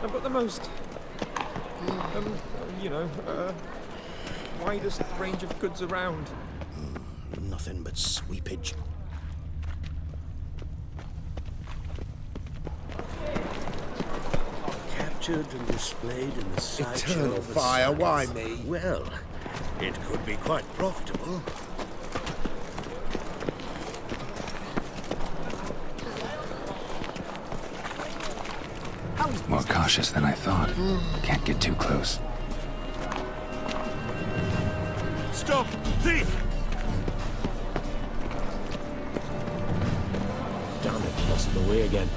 I've got the most, you know, widest range of goods around. Nothing but sweepage. Captured and displayed in the sideshow. Eternal fire, why me? Well, it could be quite profitable. More cautious than I thought. Can't get too close. Stop! Thief! Damn it, lost my way again.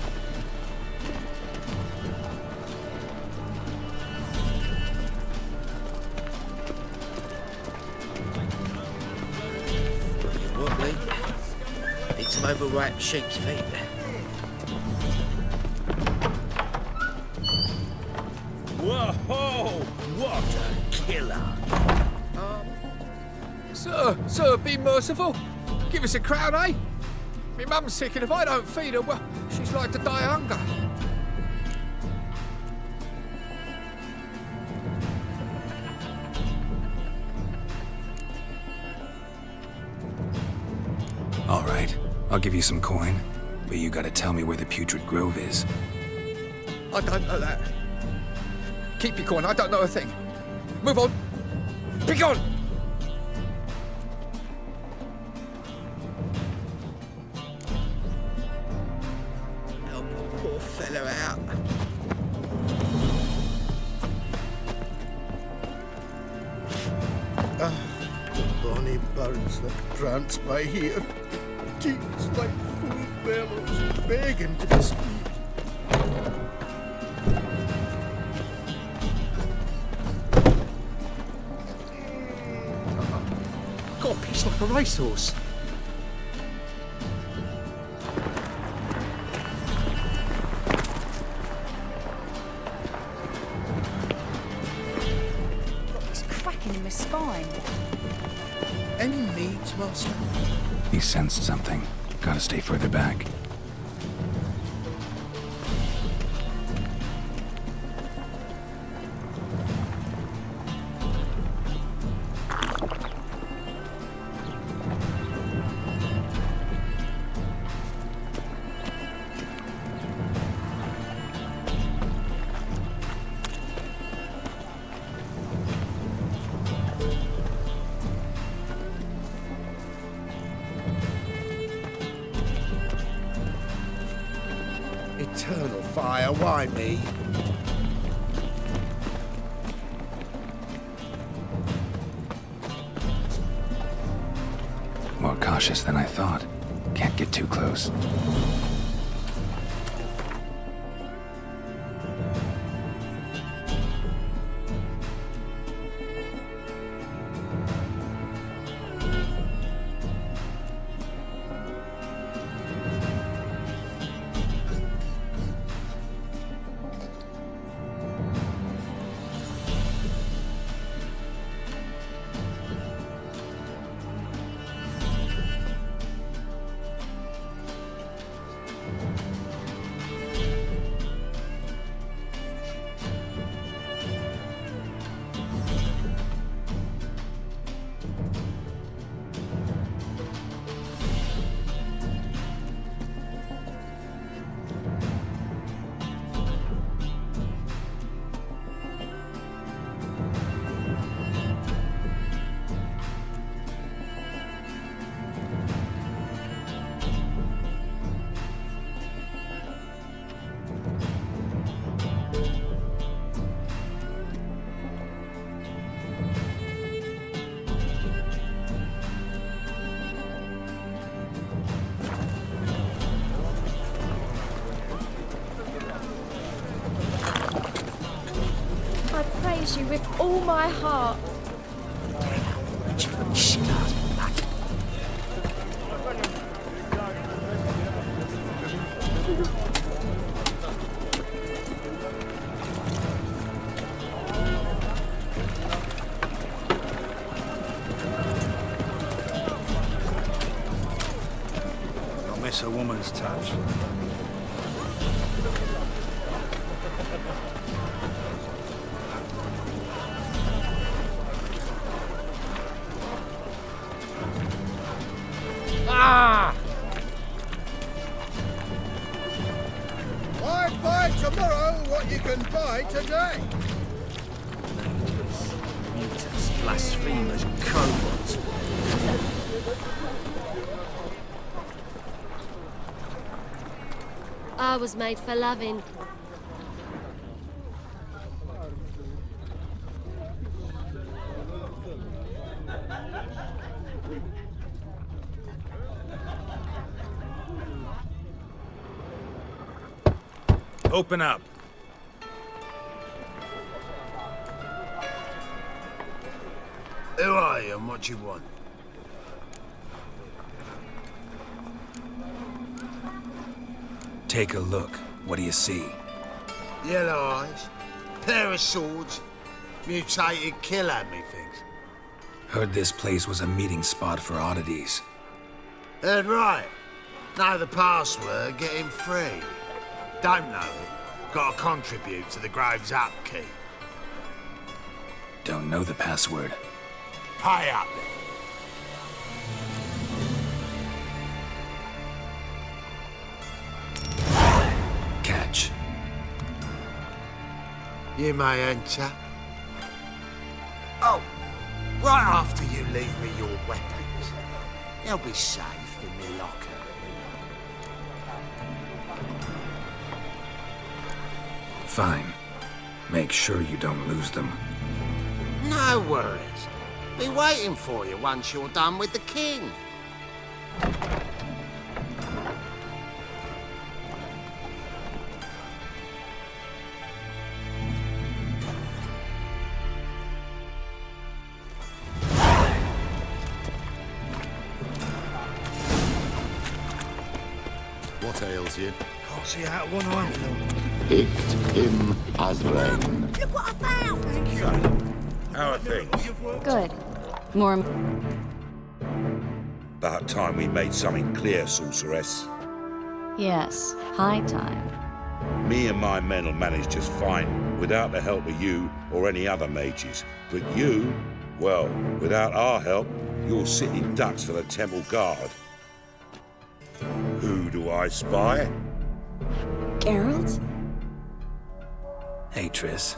What, Lee? Need some overripe sheep's feet. Whoa! What a killer! Sir, be merciful. Give us a crown, eh? My mum's sick, and if I don't feed her, well, she's like to die of hunger. All right, I'll give you some coin, but you gotta tell me where the Putrid Grove is. I don't know that. Keep your coin, I don't know a thing. Move on. Be gone! Help a poor fellow out. Bonny birds that prance by here. Teats like full bellows begging to be squeezed. Got a piece like a racehorse. It's cracking in my spine. Any needs, master? He sensed something. Gotta stay further back. Eternal fire, why me? More cautious than I thought. Can't get too close. I praise you with all my heart. Don't miss a woman's touch. tomorrow what you can buy today. Mutants, blasphemers, cowards. I was made for loving. Open up. Who are you and what you want? Take a look. What do you see? Yellow eyes, pair of swords, mutated killer, methinks. Heard this place was a meeting spot for oddities. Heard right. Know the password, get him free. Don't know it, gotta contribute to the Grove's upkeep. Don't know the password. Pay up then. Catch. You may enter. Oh, right after you leave me your weapons. They'll be safe in the locker. Fine. Make sure you don't lose them. No worries. Be waiting for you once you're done with the king. What ails you? Can't see out one eye, though. Hit him, Azrain. Look what I found! How are things? Good. More. About time we made something clear, sorceress. Yes, high time. Me and my men will manage just fine, without the help of you or any other mages. But you, well, without our help, you're sitting ducks for the temple guard. Who do I spy? Geralt? Hey, Triss.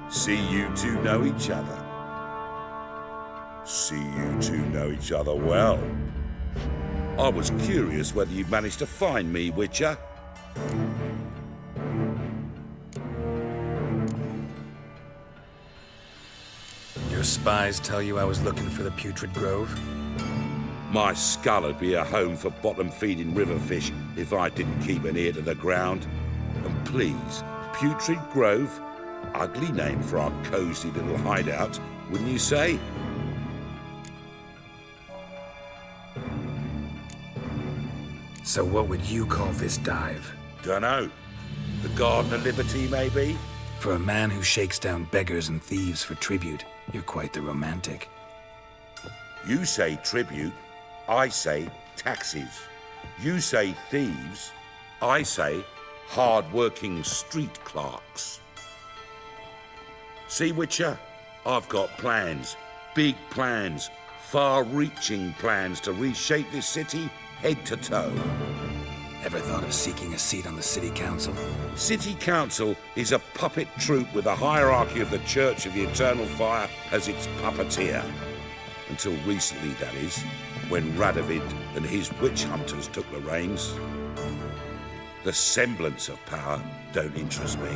See you two know each other. See you two know each other well. I was curious whether you'd managed to find me, Witcher. Your spies tell you I was looking for the Putrid Grove? My skull would be a home for bottom-feeding river fish if I didn't keep an ear to the ground. And please, Putrid Grove? Ugly name for our cosy little hideout, wouldn't you say? So what would you call this dive? Dunno. The Garden of Liberty, maybe? For a man who shakes down beggars and thieves for tribute, you're quite the romantic. You say tribute, I say taxes. You say thieves, I say hard-working street clerks. See, Witcher, I've got plans, big plans, far-reaching plans to reshape this city head to toe. Ever thought of seeking a seat on the city council? City Council is a puppet troupe with a hierarchy of the Church of the Eternal Fire as its puppeteer. Until recently, that is, when Radovid and his witch hunters took the reins. The semblance of power don't interest me.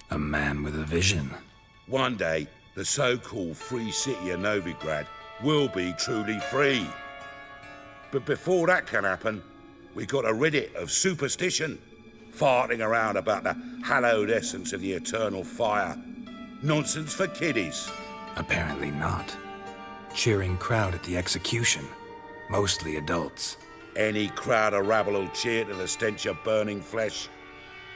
A man with a vision. One day, the so-called free city of Novigrad will be truly free. But before that can happen, we got to rid it of superstition, farting around about the hallowed essence of the eternal fire. Nonsense for kiddies. Apparently not. Cheering crowd at the execution. Mostly adults. Any crowd of rabble will cheer to the stench of burning flesh.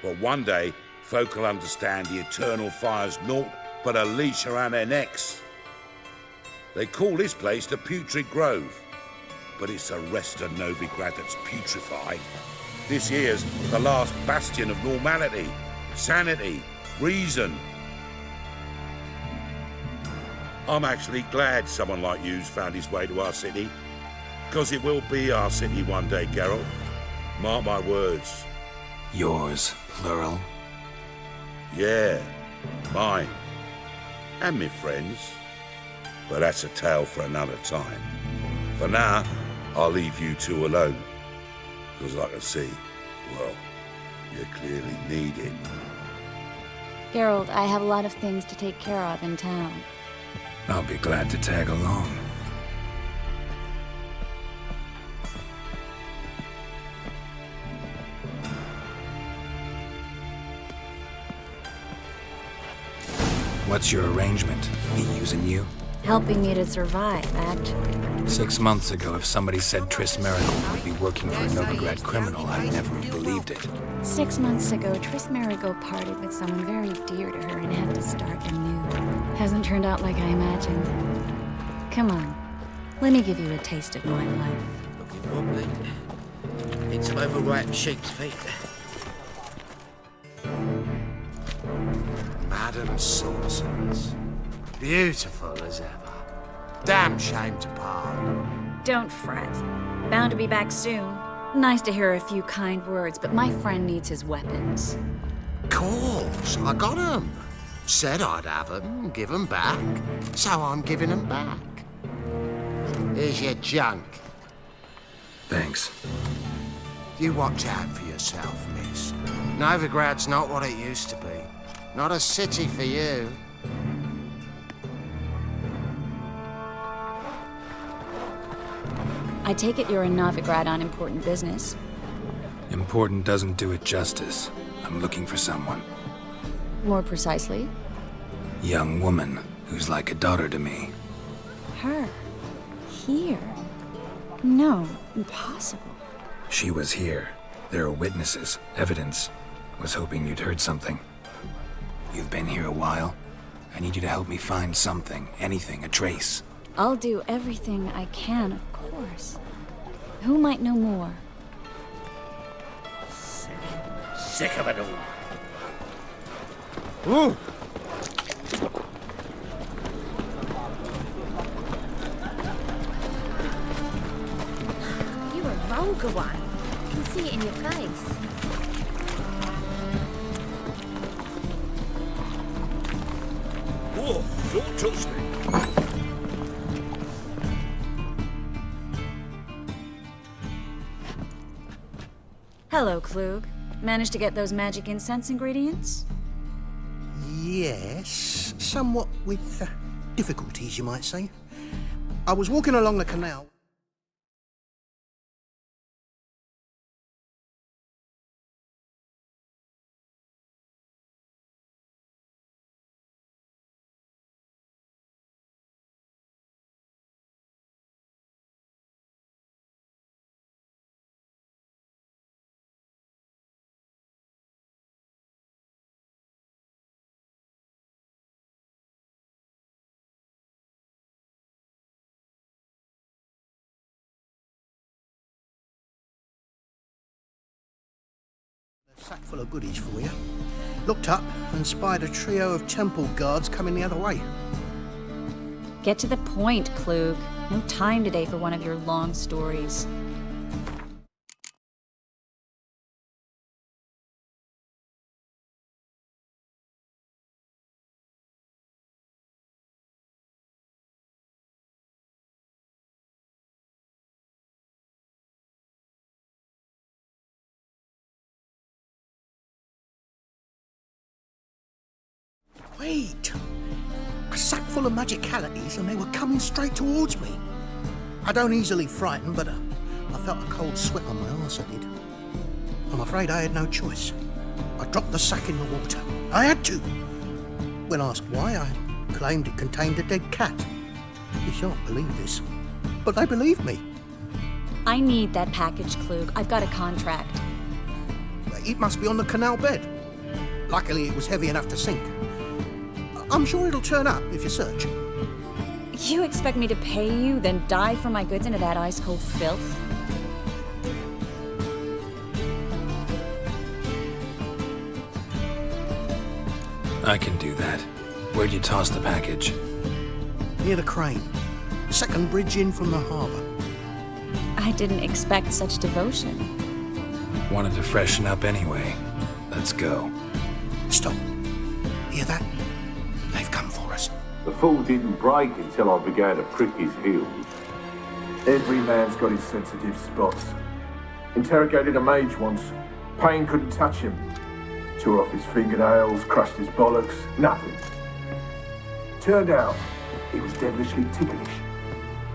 But one day, folk will understand the eternal fire's naught but a leash around their necks. They call this place the Putrid Grove, but it's the rest of Novigrad that's putrefied. This here's the last bastion of normality, sanity, reason. I'm actually glad someone like you's found his way to our city, because it will be our city one day, Geralt. Mark my words. Yours, plural? Yeah, mine. And me friends. But that's a tale for another time. For now, I'll leave you two alone. Because I can see, well, you clearly need it. Geralt, I have a lot of things to take care of in town. I'll be glad to tag along. What's your arrangement? He using you? Helping me to survive, actually. 6 months ago, if somebody said Triss Merigold would be working for a Novigrad criminal, I'd never have believed it. 6 months ago, Triss Merigold parted with someone very dear to her and had to start anew. Hasn't turned out like I imagined. Come on, let me give you a taste of my life. Looking wobbly. Need some overripe sheep's feet. Madam Sorceress. Beautiful as ever. Damn shame to part. Don't fret. Bound to be back soon. Nice to hear a few kind words, but my friend needs his weapons. Course, I got 'em. Said I'd have 'em, give 'em back. So I'm giving 'em back. Here's your junk. Thanks. You watch out for yourself, miss. Novigrad's not what it used to be. Not a city for you. I take it you're in Novigrad on important business. Important doesn't do it justice. I'm looking for someone. More precisely? Young woman who's like a daughter to me. Her. Here. No, impossible. She was here. There are witnesses, evidence. Was hoping you'd heard something. You've been here a while. I need you to help me find something, anything, a trace. I'll do everything I can, of course. Who might know more? Sick of it all. Ooh! You're a vulgar one. I can see it in your face. Whoa, don't touch me. Hello, Klug. Managed to get those magic incense ingredients? Yes, somewhat with difficulties, you might say. I was walking along the canal. Sack full of goodies for you. Looked up and spied a trio of temple guards coming the other way. Get to the point, Klug. No time today for one of your long stories. Wait! A sack full of magicalities and they were coming straight towards me. I don't easily frighten, but I felt a cold sweat on my arse, I did. I'm afraid I had no choice. I dropped the sack in the water. I had to. When asked why, I claimed it contained a dead cat. You shan't believe this, but they believed me. I need that package, Klug. I've got a contract. It must be on the canal bed. Luckily, it was heavy enough to sink. I'm sure it'll turn up if you search. You expect me to pay you, then dive for my goods into that ice-cold filth? I can do that. Where'd you toss the package? Near the crane. Second bridge in from the harbour. I didn't expect such devotion. Wanted to freshen up anyway. Let's go. Stop. Hear that? They've come for us. The fall didn't break until I began to prick his heels. Every man's got his sensitive spots. Interrogated a mage once. Pain couldn't touch him. Tore off his fingernails, crushed his bollocks, nothing. Turned out, he was devilishly ticklish.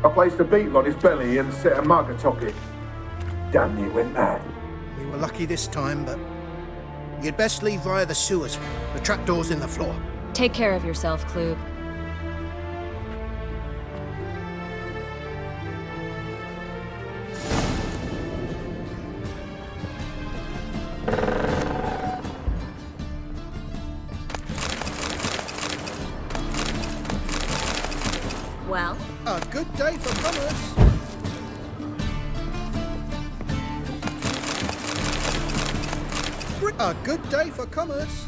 I placed a beetle on his belly and set a mug atop it. Damn near went mad. We were lucky this time, but you'd best leave via the sewers. The trapdoor's in the floor. Take care of yourself, Klug. Well? A good day for commerce. A good day for commerce.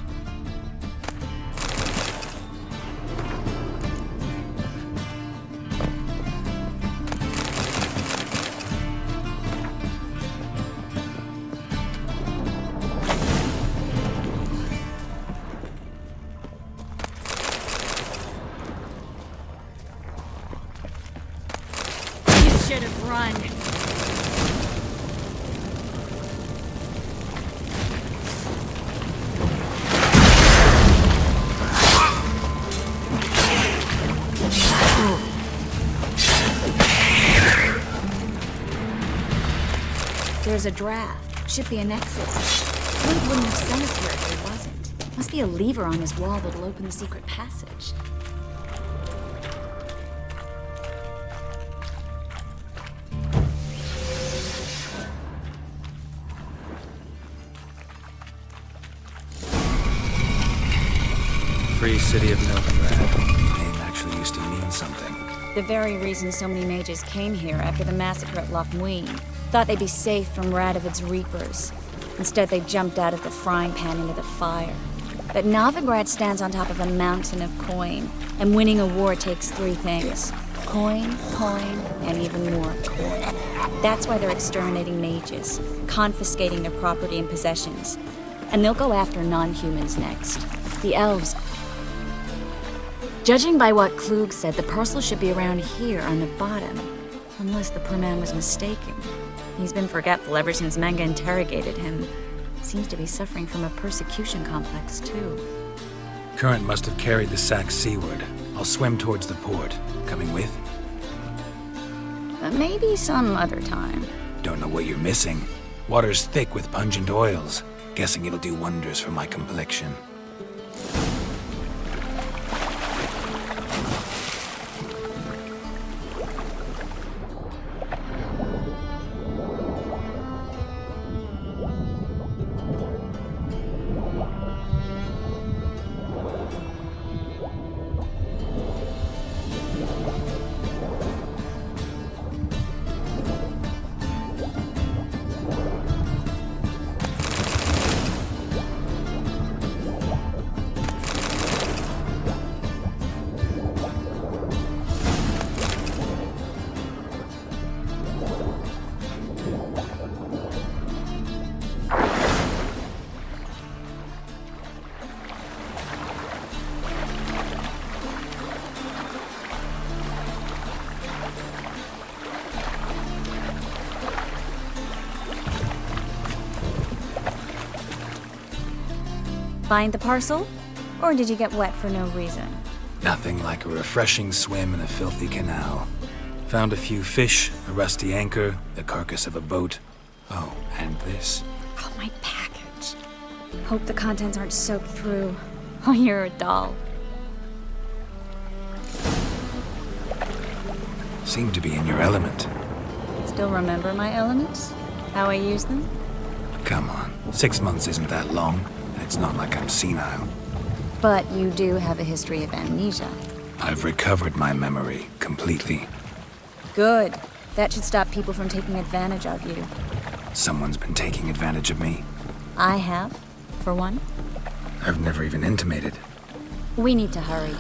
Should have run. There's a draft. Should be an exit. Flint wouldn't have sent us here if there wasn't. Must be a lever on this wall that'll open the secret passage. Free City of Novigrad. Name actually used to mean something. The very reason so many mages came here after the massacre at Loch Muin. Thought they'd be safe from Radovid's reapers. Instead, they jumped out of the frying pan into the fire. But Novigrad stands on top of a mountain of coin, and winning a war takes three things. Coin, and even more coin. That's why they're exterminating mages, confiscating their property and possessions. And they'll go after non-humans next. The elves. Judging by what Klug said, the parcel should be around here on the bottom. Unless the poor man was mistaken. He's been forgetful ever since Manga interrogated him. Seems to be suffering from a persecution complex, too. Current must have carried the sack seaward. I'll swim towards the port. Coming with? Maybe some other time. Don't know what you're missing. Water's thick with pungent oils. Guessing it'll do wonders for my complexion. Find the parcel? Or did you get wet for no reason? Nothing like a refreshing swim in a filthy canal. Found a few fish, a rusty anchor, the carcass of a boat. Oh, and this. Oh, my package. Hope the contents aren't soaked through. Oh, you're a doll. Seem to be in your element. Still remember my elements? How I use them? Come on, 6 months isn't that long. It's not like I'm senile. But you do have a history of amnesia. I've recovered my memory completely. Good. That should stop people from taking advantage of you. Someone's been taking advantage of me. I have, for one. I've never even intimated. We need to hurry.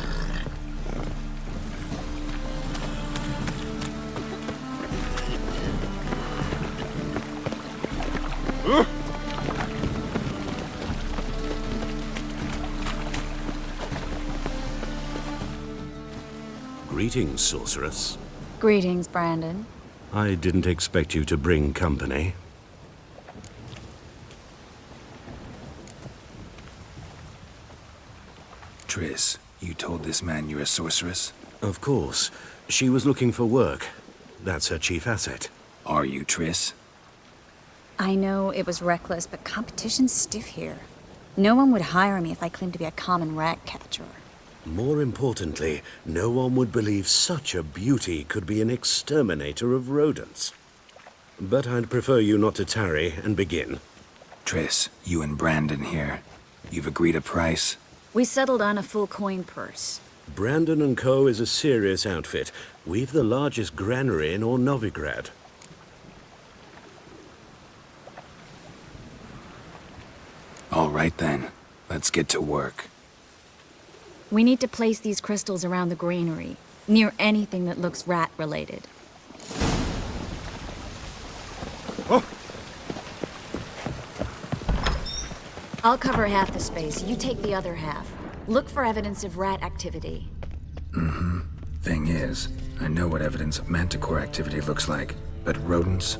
Greetings, sorceress. Greetings, Brandon. I didn't expect you to bring company. Triss, you told this man you're a sorceress? Of course. She was looking for work. That's her chief asset. Are you, Triss? I know it was reckless, but competition's stiff here. No one would hire me if I claimed to be a common rat catcher. More importantly, no one would believe such a beauty could be an exterminator of rodents. But I'd prefer you not to tarry and begin. Triss, you and Brandon here. You've agreed a price? We settled on a full coin purse. Brandon & Co. is a serious outfit. We've the largest granary in all Novigrad. All right then. Let's get to work. We need to place these crystals around the granary, near anything that looks rat-related. Oh. I'll cover half the space, you take the other half. Look for evidence of rat activity. Mm-hmm. Thing is, I know what evidence of manticore activity looks like, but rodents?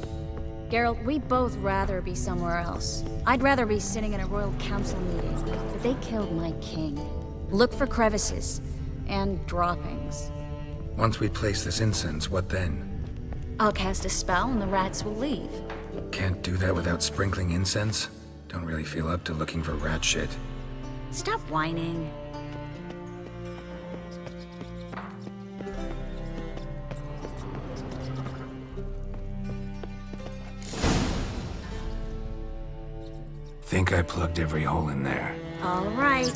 Geralt, we'd both rather be somewhere else. I'd rather be sitting in a royal council meeting, but they killed my king. Look for crevices and droppings. Once we place this incense, what then? I'll cast a spell and the rats will leave. Can't do that without sprinkling incense? Don't really feel up to looking for rat shit. Stop whining. Think I plugged every hole in there. All right.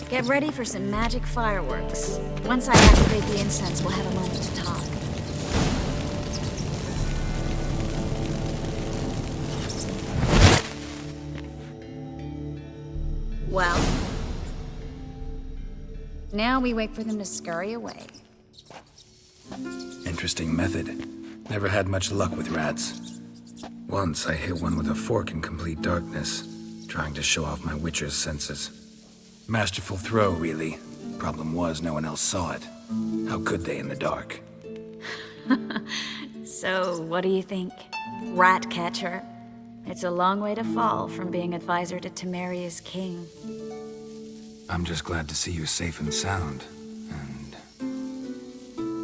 Get ready for some magic fireworks. Once I activate the incense, we'll have a moment to talk. Well, now we wait for them to scurry away. Interesting method. Never had much luck with rats. Once I hit one with a fork in complete darkness, trying to show off my witcher's senses. Masterful throw, really. Problem was, no one else saw it. How could they in the dark? So, what do you think? Rat catcher? It's a long way to fall from being advisor to Temeria's king. I'm just glad to see you safe and sound, and...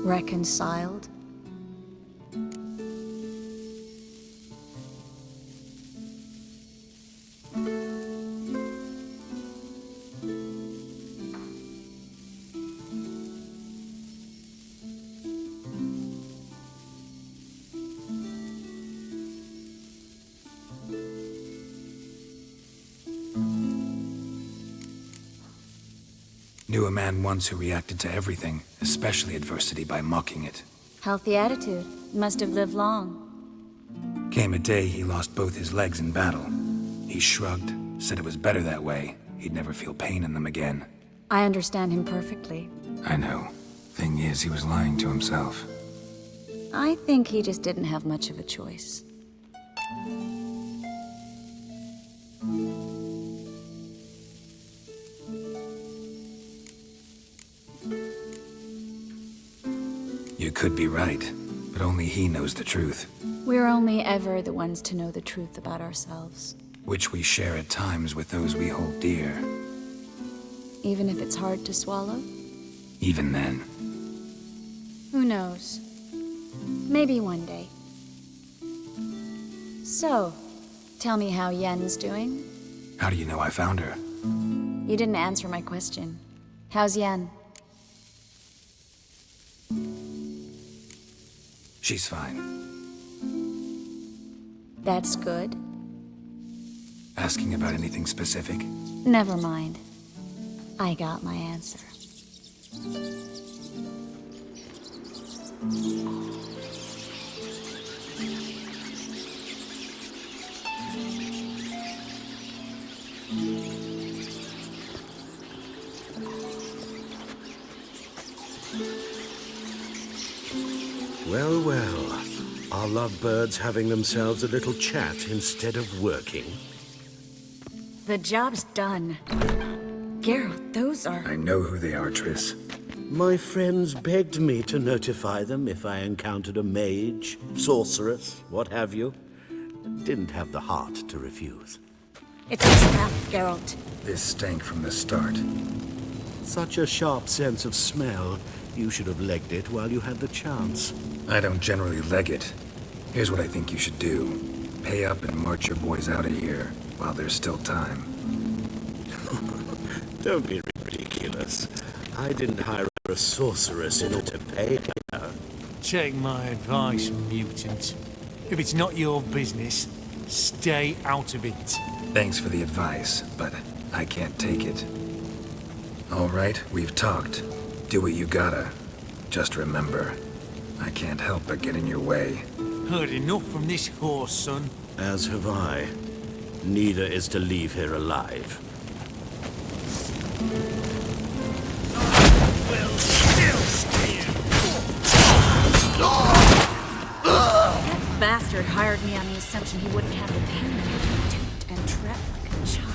Reconciled? Knew a man once who reacted to everything, especially adversity, by mocking it. Healthy attitude. Must have lived long. Came a day he lost both his legs in battle. He shrugged, said it was better that way. He'd never feel pain in them again. I understand him perfectly. I know. Thing is, he was lying to himself. I think he just didn't have much of a choice. You could be right, but only he knows the truth. We're only ever the ones to know the truth about ourselves. Which we share at times with those we hold dear. Even if it's hard to swallow? Even then. Who knows? Maybe one day. So, tell me how Yen's doing? How do you know I found her? You didn't answer my question. How's Yen? She's fine. That's good. Asking about anything specific? Never mind. I got my answer. Well, well. Are lovebirds having themselves a little chat instead of working? The job's done. Geralt, those are... I know who they are, Triss. My friends begged me to notify them if I encountered a mage, sorceress, what have you. Didn't have the heart to refuse. It's a trap, Geralt. This stank from the start. Such a sharp sense of smell. You should have legged it while you had the chance. I don't generally leg it. Here's what I think you should do. Pay up and march your boys out of here while there's still time. Don't be ridiculous. I didn't hire a sorceress in order to pay her. Take my advice, mutant. If it's not your business, stay out of it. Thanks for the advice, but I can't take it. All right, we've talked. Do what you gotta. Just remember, I can't help but get in your way. Heard enough from this horse, son. As have I. Neither is to leave here alive. Will still stand. That bastard hired me on the assumption he wouldn't have the pain of toot and trap like a child.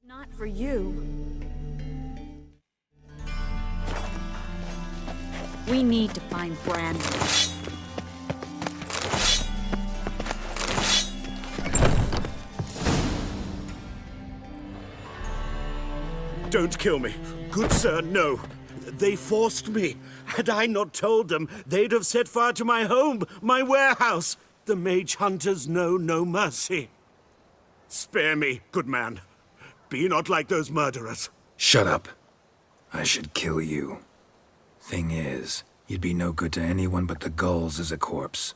Not for you. We need to find Brandon. Don't kill me. Good sir, no. They forced me. Had I not told them, they'd have set fire to my home, my warehouse. The mage hunters know no mercy. Spare me, good man. Be not like those murderers. Shut up. I should kill you. Thing is, you'd be no good to anyone but the gulls as a corpse.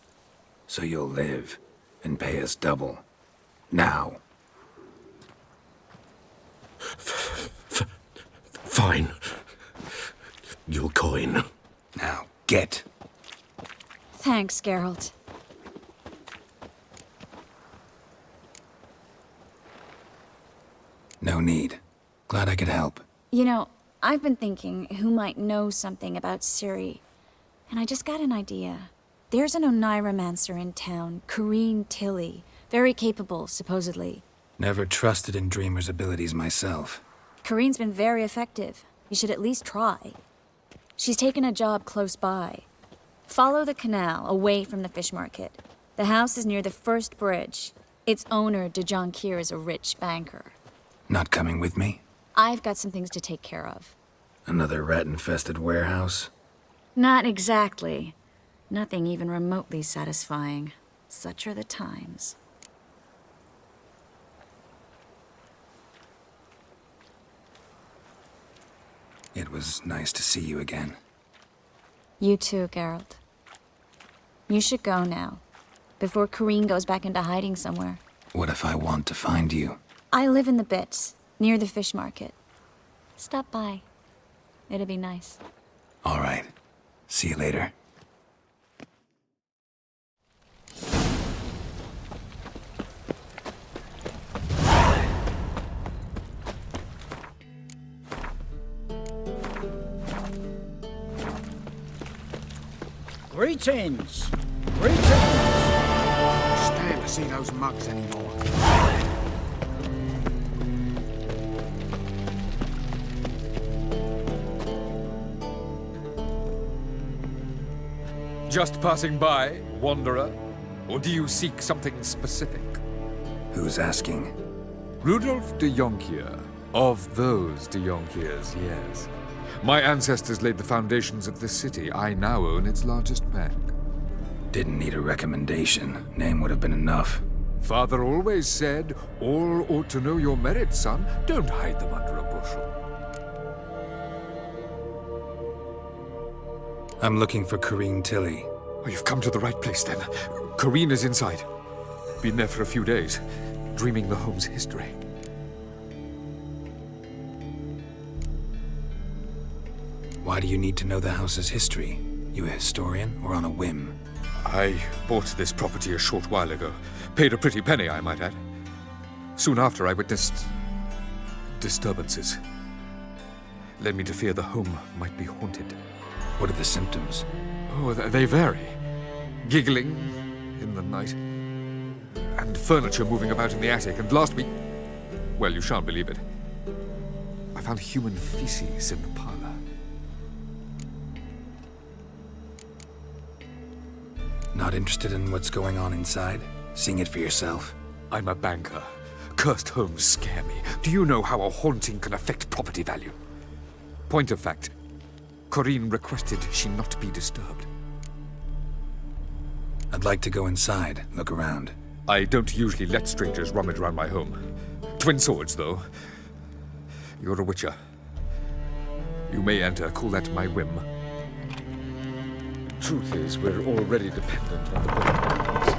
So you'll live and pay us double. Now. Fine. Your coin. Now, get. Thanks, Geralt. No need. Glad I could help. You know, I've been thinking who might know something about Ciri, and I just got an idea. There's an Oneiromancer in town, Corrine Tilly. Very capable, supposedly. Never trusted in Dreamer's abilities myself. Corrine's been very effective. You should at least try. She's taken a job close by. Follow the canal, away from the fish market. The house is near the first bridge. Its owner, de Jonquière, is a rich banker. Not coming with me? I've got some things to take care of. Another rat-infested warehouse? Not exactly. Nothing even remotely satisfying. Such are the times. It was nice to see you again. You too, Geralt. You should go now, before Corrine goes back into hiding somewhere. What if I want to find you? I live in the Bits, near the fish market. Stop by. It'd be nice. All right. See you later. Greetings! Greetings! Stand to see those mugs anymore. Just passing by, wanderer? Or do you seek something specific? Who's asking? Rudolf de Jonquière. Of those de Jonquières, yes. My ancestors laid the foundations of this city. I now own its largest bank. Didn't need a recommendation. Name would have been enough. Father always said, all ought to know your merits, son. Don't hide them under a bushel. I'm looking for Corrine Tilly. Oh, you've come to the right place, then. Corrine is inside. Been there for a few days, dreaming the home's history. Why do you need to know the house's history? You a historian, or on a whim? I bought this property a short while ago. Paid a pretty penny, I might add. Soon after, I witnessed disturbances. Led me to fear the home might be haunted. What are the symptoms? Oh, they vary. Giggling in the night, and furniture moving about in the attic, and last week... Well, you shan't believe it. I found human feces in the parlor. Not interested in what's going on inside? Seeing it for yourself? I'm a banker. Cursed homes scare me. Do you know how a haunting can affect property value? Point of fact, Corrine requested she not be disturbed. I'd like to go inside, look around. I don't usually let strangers rummage around my home. Twin swords, though. You're a witcher. You may enter, call that my whim. Truth is, we're already dependent on the book.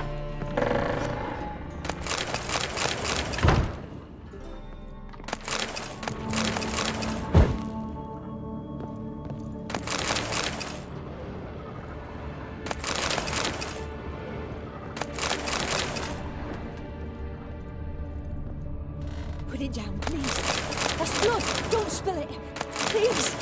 Put it down, please. That's blood. Don't spill it. Please.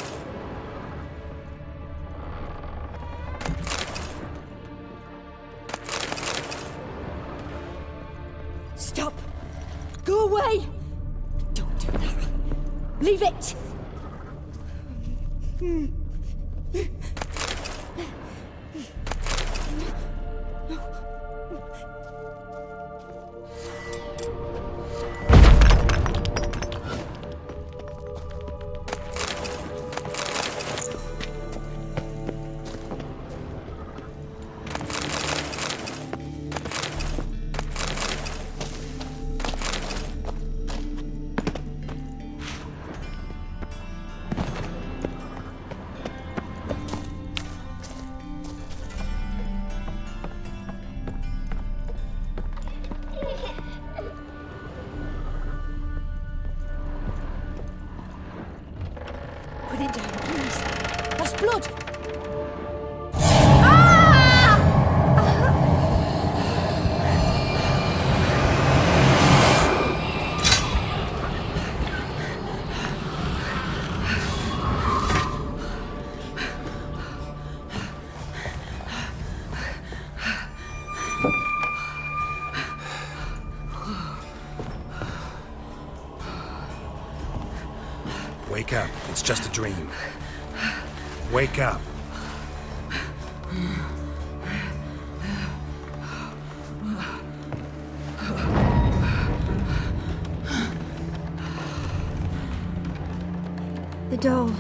Stop. Go away. Don't do that. Leave it! Put it down, please. That's blood! Wake up. It's just a dream. Wake up. The doll.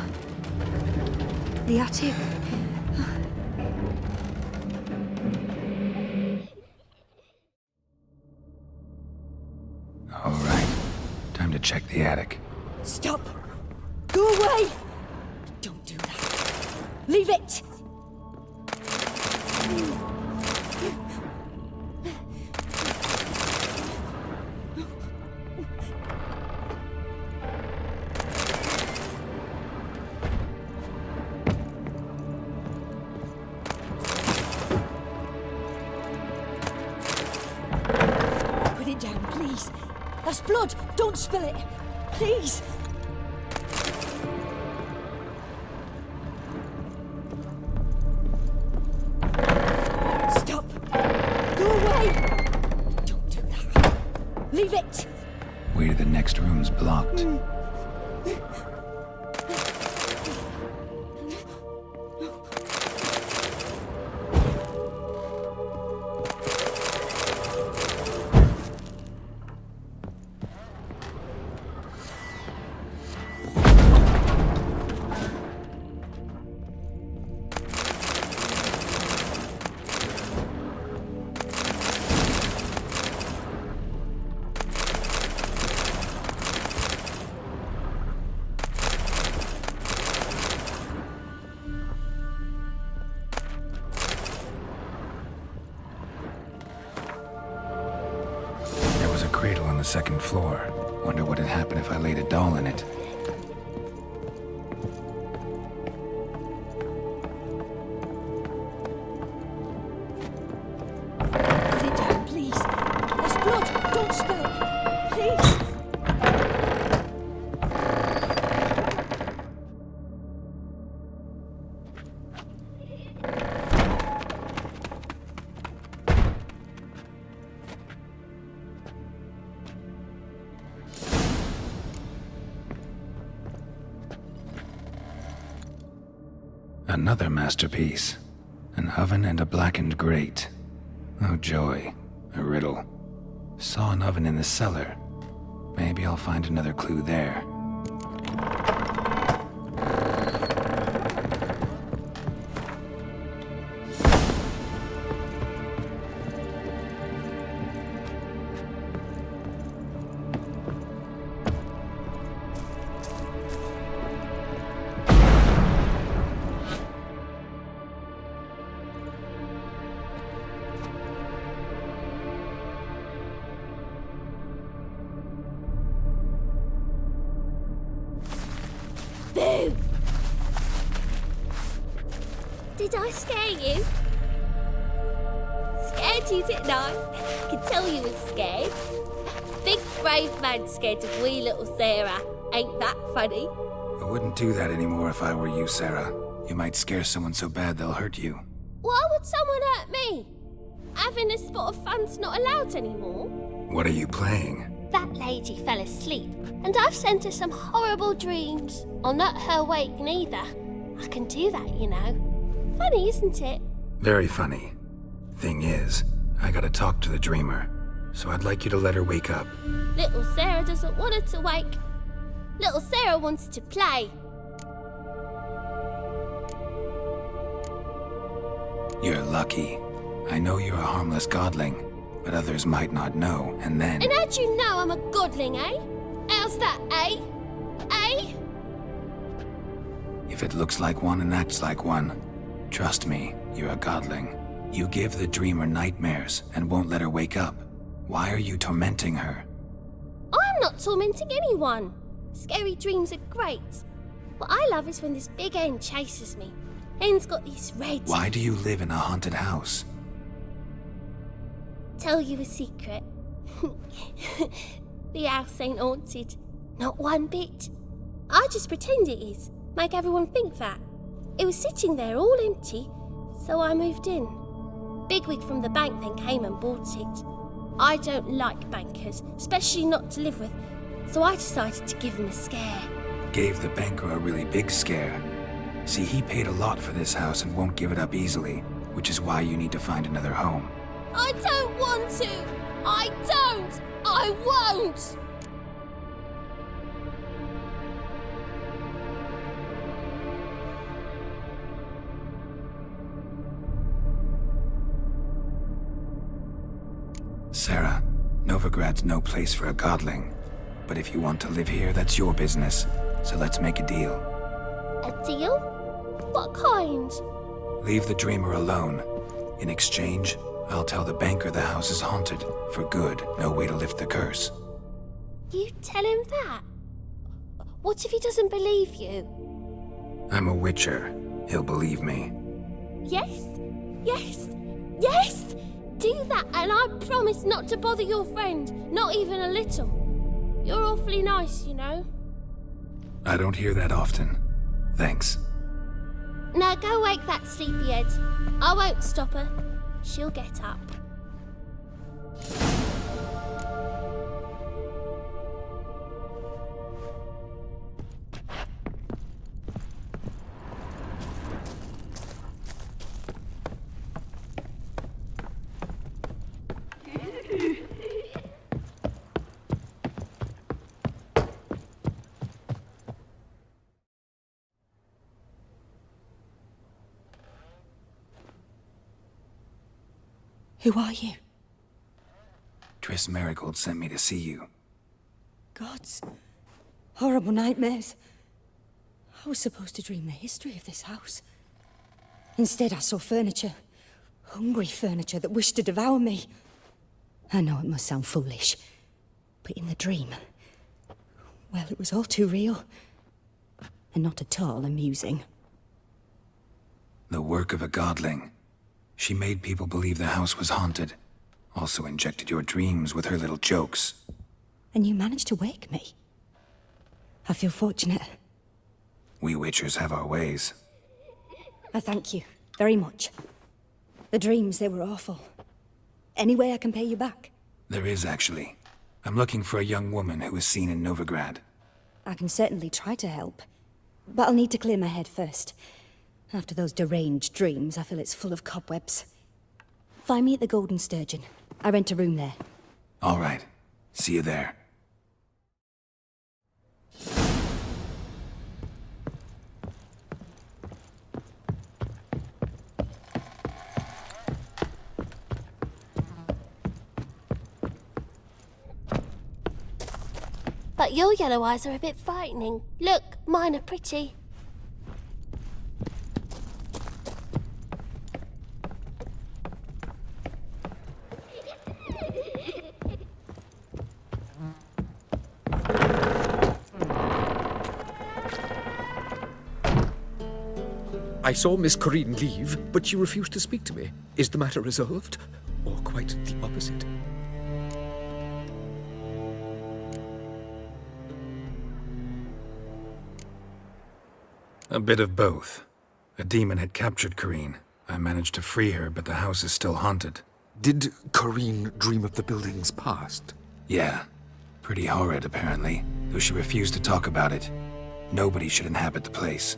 The attic. All right. Time to check the attic. Stop! Go away! Don't do that. Leave it! Put it down, please. That's blood! Don't spill it! Please! Leave it! Way to the next room's blocked. Cradle on the second floor. Wonder what had happened if I laid a doll in it. Put it down, please. There's blood. Don't spill it. Please. Another masterpiece. An oven and a blackened grate. Oh joy. A riddle. Saw an oven in the cellar. Maybe I'll find another clue there. Boo! Did I scare you? Scared you, didn't I? I can tell you was scared. Big brave man scared of wee little Sarah. Ain't that funny? I wouldn't do that anymore if I were you, Sarah. You might scare someone so bad they'll hurt you. Why would someone hurt me? Having a spot of fun's not allowed anymore. What are you playing? That lady fell asleep, and I've sent her some horrible dreams. I'll not her wake neither. I can do that, you know. Funny, isn't it? Very funny. Thing is, I gotta talk to the dreamer, so I'd like you to let her wake up. Little Sarah doesn't want her to wake. Little Sarah wants to play. You're lucky. I know you're a harmless godling, but others might not know, and then... And how'd you know I'm a godling, eh? How's that, eh? Eh? If it looks like one and acts like one, trust me, you're a godling. You give the dreamer nightmares and won't let her wake up. Why are you tormenting her? I'm not tormenting anyone. Scary dreams are great. What I love is when this big hen chases me. Hen's got these red... Why do you live in a haunted house? Tell you a secret. The house ain't haunted. Not one bit. I just pretend it is. Make everyone think that. It was sitting there all empty, so I moved in. Bigwig from the bank then came and bought it. I don't like bankers, especially not to live with, so I decided to give him a scare. Gave the banker a really big scare. See, he paid a lot for this house and won't give it up easily, which is why you need to find another home. I don't want to! I don't! I won't! Sarah, Novigrad's no place for a godling. But if you want to live here, that's your business. So let's make a deal. A deal? What kind? Leave the dreamer alone. In exchange, I'll tell the banker the house is haunted. For good, no way to lift the curse. You tell him that? What if he doesn't believe you? I'm a witcher. He'll believe me. Yes? Yes? Yes! Do that and I promise not to bother your friend. Not even a little. You're awfully nice, you know. I don't hear that often. Thanks. Now go wake that sleepyhead. I won't stop her. She'll get up. Who are you? Triss Merigold sent me to see you. Gods. Horrible nightmares. I was supposed to dream the history of this house. Instead, I saw furniture. Hungry furniture that wished to devour me. I know it must sound foolish, but in the dream, well, it was all too real. And not at all amusing. The work of a godling. She made people believe the house was haunted. Also injected your dreams with her little jokes. And you managed to wake me. I feel fortunate. We witchers have our ways. I thank you very much. The dreams, they were awful. Any way I can pay you back? There is, actually. I'm looking for a young woman who was seen in Novigrad. I can certainly try to help. But I'll need to clear my head first. After those deranged dreams, I feel it's full of cobwebs. Find me at the Golden Sturgeon. I rent a room there. All right. See you there. But your yellow eyes are a bit frightening. Look, mine are pretty. I saw Miss Corinne leave, but she refused to speak to me. Is the matter resolved? Or quite the opposite? A bit of both. A demon had captured Corinne. I managed to free her, but the house is still haunted. Did Corinne dream of the building's past? Yeah, Pretty horrid, apparently, though she refused to talk about it. Nobody should inhabit the place.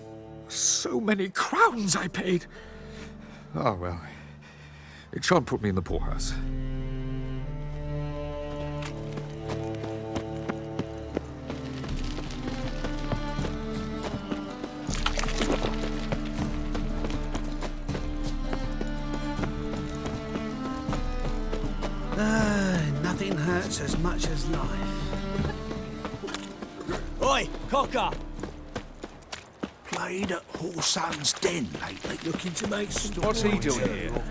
So many crowns I paid. Ah, well, it shan't put me in the poorhouse. Nothing hurts as much as life. Oi, Cocker! Played at Whoreson's Den lately, looking to make some... What's he doing here?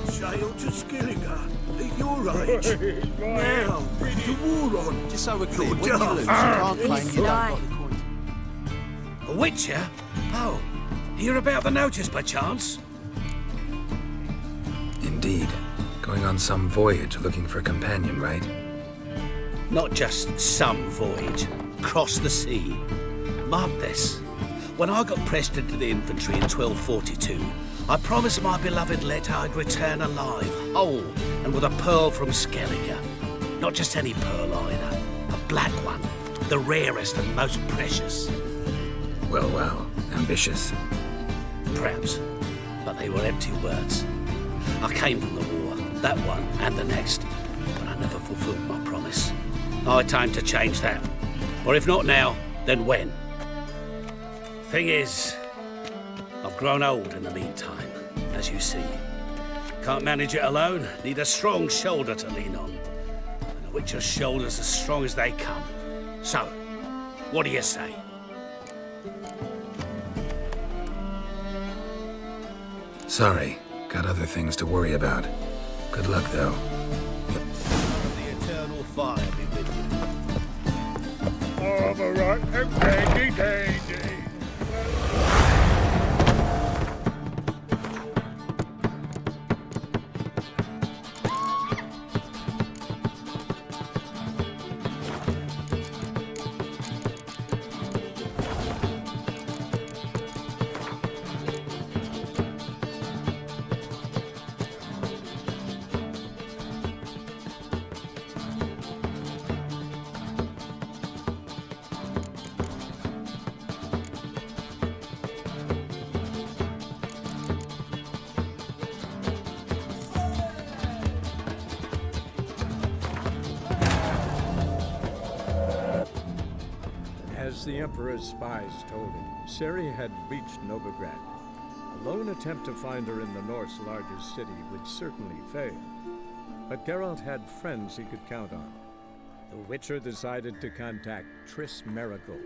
Sail to Skillinger at your age. Now, the war on. Just so we're clear, You're when you daft. lose, you can't claim He's you don't lying. got the coin. A witcher? Oh, hear about the notice by chance? Indeed. Going on some voyage looking for a companion, right? Not just some voyage. Cross the sea. Mark this. When I got pressed into the infantry in 1242, I promised my beloved Let I'd return alive, whole, and with a pearl from Skellige. Not just any pearl either. A black one. The rarest and most precious. Well, well. Ambitious. Perhaps. But they were empty words. I came from the war, that one and the next, but I never fulfilled my promise. I had time to change that. Or if not now, then when? Thing is, I've grown old in the meantime, as you see. Can't manage it alone, need a strong shoulder to lean on. And a witcher's shoulder's as strong as they come. So, what do you say? Sorry. Got other things to worry about. Good luck, though. The eternal fire be with you. All right, okay, dainty. As the Emperor's spies told him, Ciri had reached Novigrad. A lone attempt to find her in the North's largest city would certainly fail. But Geralt had friends he could count on. The Witcher decided to contact Triss Merigold.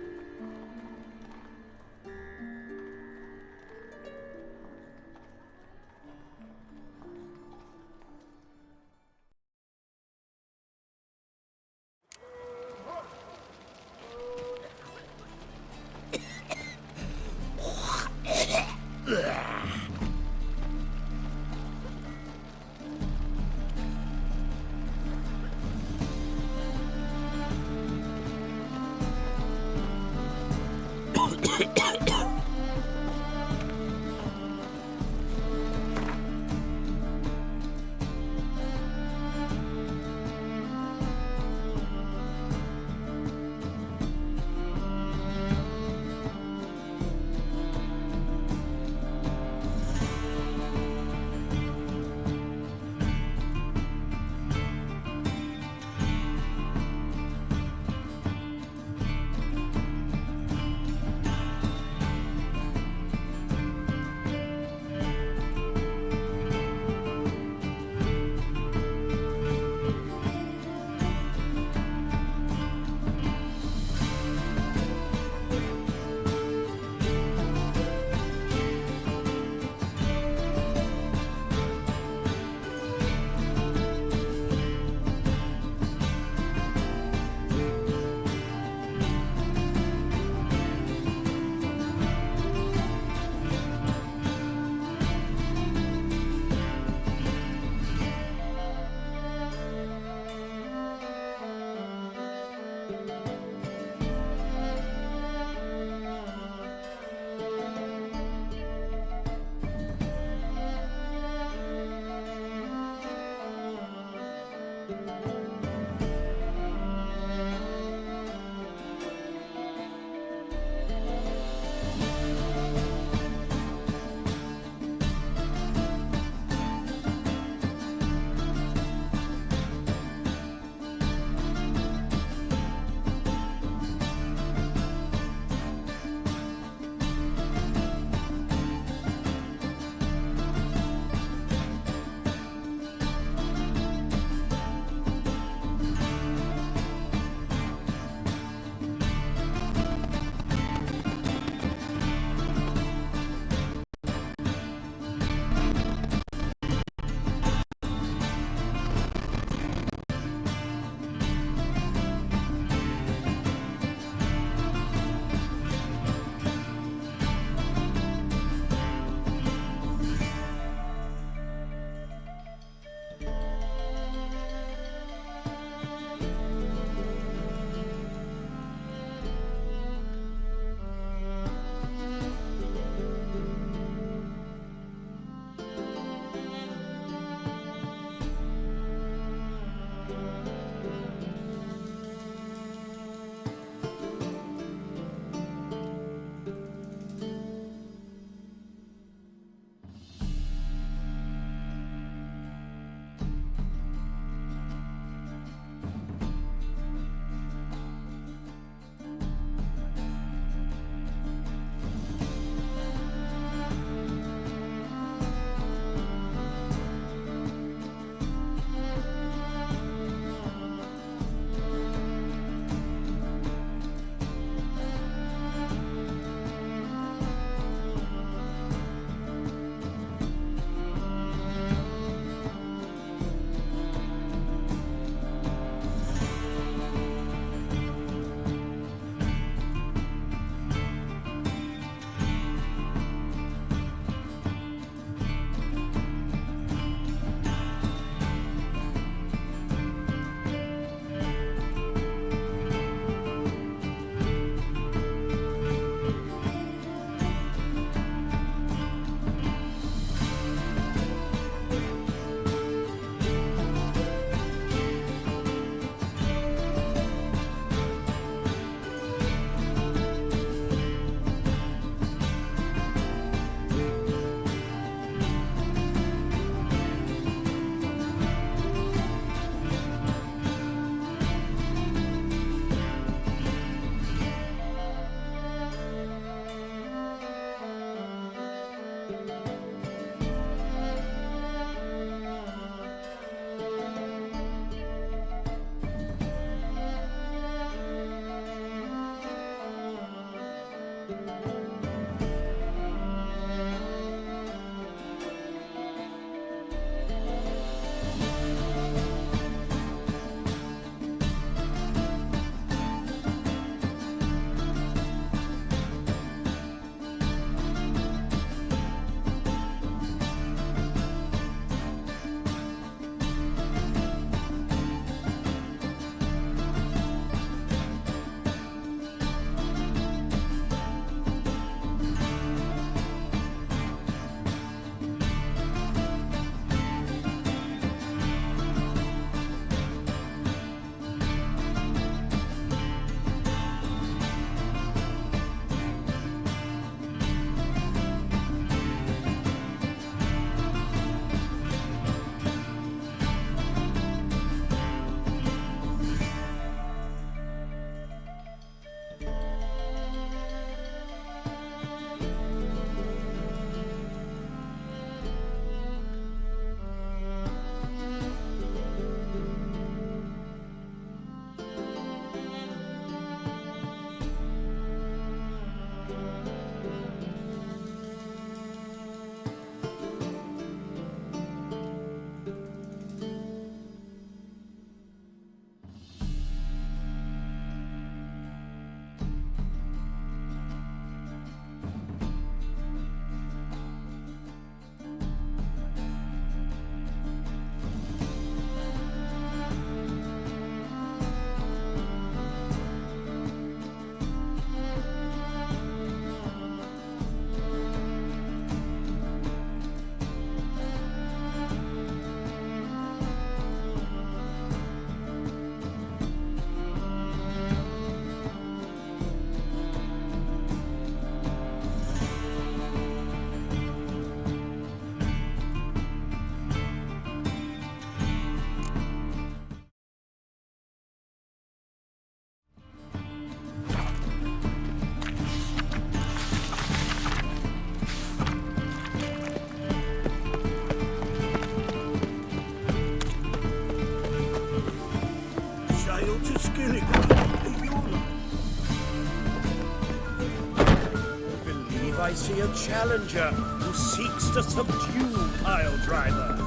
Believe I see a challenger who seeks to subdue Piledriver.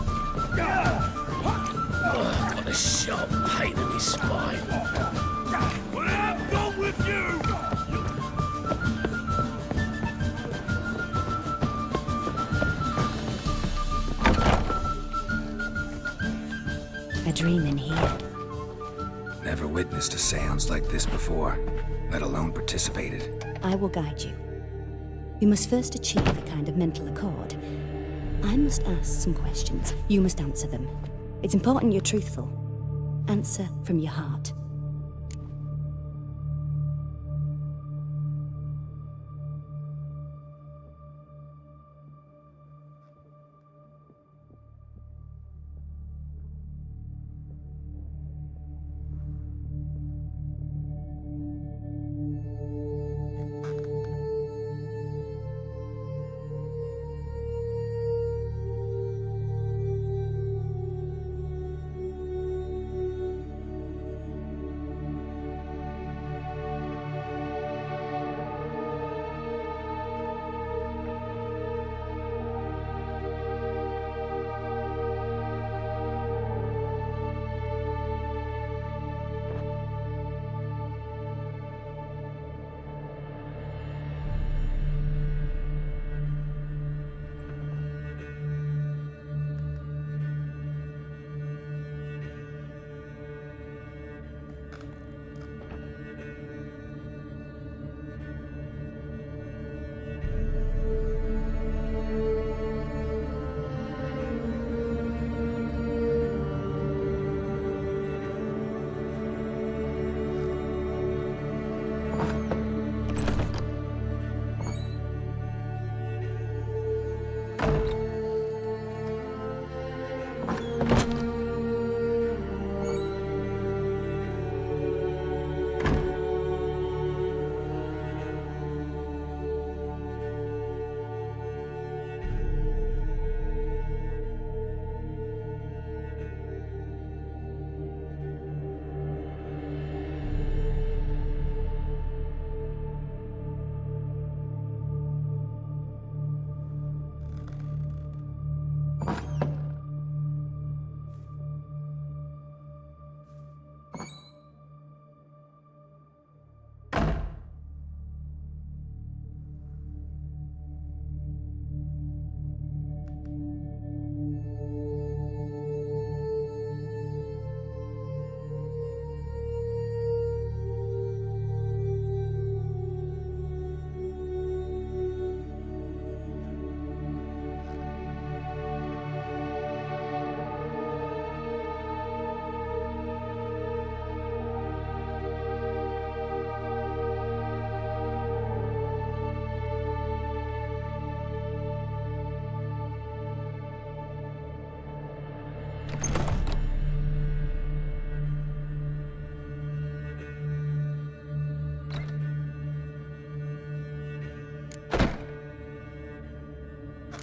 Got a sharp pain in his spine. Well, I'm gone with you! A dream in here. Never witnessed a seance like this before, let alone participated. I will guide you. You must first achieve a kind of mental accord. I must ask some questions. You must answer them. It's important you're truthful. Answer from your heart.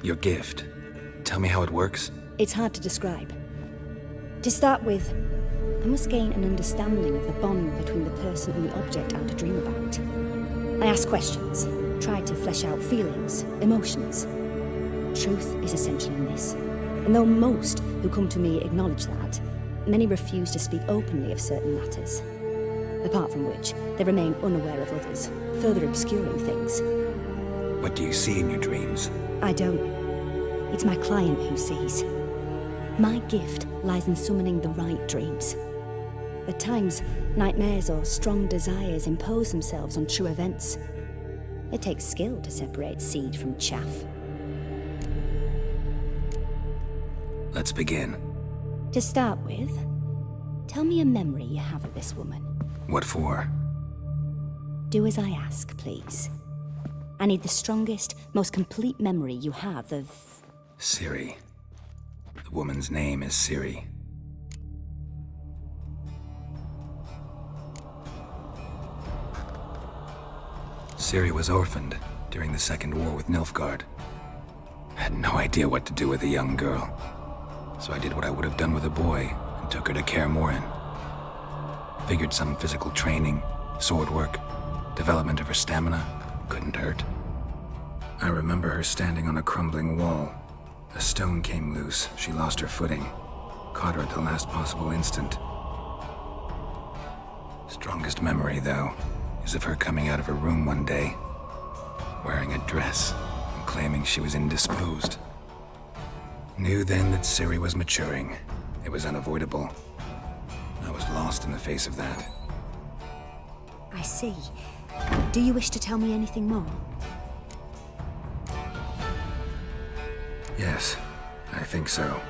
Your gift. Tell me how it works. It's hard to describe. To start with, I must gain an understanding of the bond between the person and the object I'm to dream about. I ask questions, try to flesh out feelings, emotions. Truth is essential in this. And though most who come to me acknowledge that, many refuse to speak openly of certain matters. Apart from which, they remain unaware of others, further obscuring things. What do you see in your dreams? I don't. It's my client who sees. My gift lies in summoning the right dreams. At times, nightmares or strong desires impose themselves on true events. It takes skill to separate seed from chaff. Let's begin. To start with, tell me a memory you have of this woman. What for? Do as I ask, please. I need the strongest, most complete memory you have of... Ciri. The woman's name is Ciri. Ciri was orphaned during the Second War with Nilfgaard. I had no idea what to do with a young girl, so I did what I would have done with a boy and took her to Kaer Morhen. Figured some physical training, sword work, development of her stamina couldn't hurt. I remember her standing on a crumbling wall. A stone came loose, she lost her footing. Caught her at the last possible instant. Strongest memory, though, is of her coming out of her room one day, wearing a dress and claiming she was indisposed. Knew then that Ciri was maturing. It was unavoidable. I was lost in the face of that. I see. Do you wish to tell me anything more? Yes, I think so.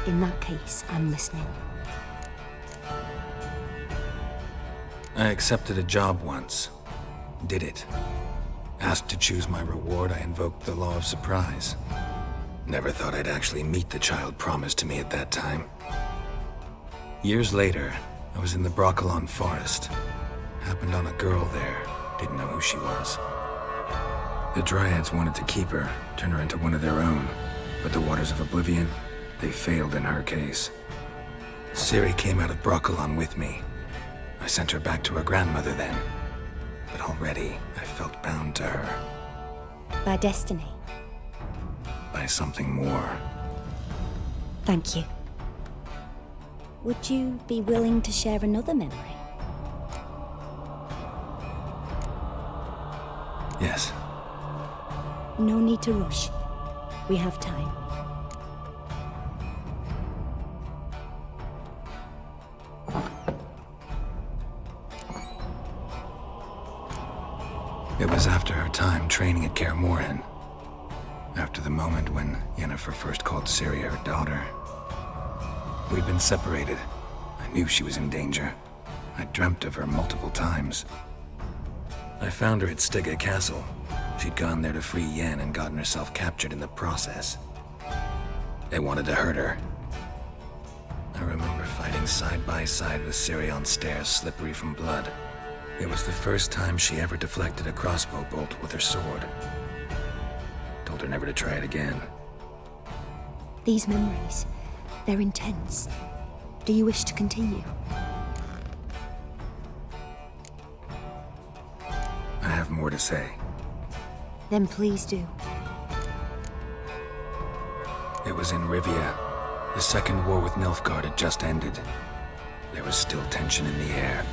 In that case, I'm listening. I accepted a job once. Did it. Asked to choose my reward, I invoked the law of surprise. Never thought I'd actually meet the child promised to me at that time. Years later, I was in the Broccolon forest. Happened on a girl there. Didn't know who she was. The Dryads wanted to keep her, turn her into one of their own. But the Waters of Oblivion, they failed in her case. Ciri came out of Broccolon with me. I sent her back to her grandmother then. But already, I felt bound to her. By destiny. By something more. Thank you. Would you be willing to share another memory? Yes. No need to rush. We have time. It was after her time training at Kaer Morhen. After the moment when Yennefer first called Ciri her daughter. We'd been separated. I knew she was in danger. I dreamt of her multiple times. I found her at Stygga Castle. She'd gone there to free Yen and gotten herself captured in the process. They wanted to hurt her. I remember fighting side by side with Ciri on stairs slippery from blood. It was the first time she ever deflected a crossbow bolt with her sword. Told her never to try it again. These memories, they're intense. Do you wish to continue? I have more to say. Then please do. It was in Rivia. The Second War with Nilfgaard had just ended. There was still tension in the air.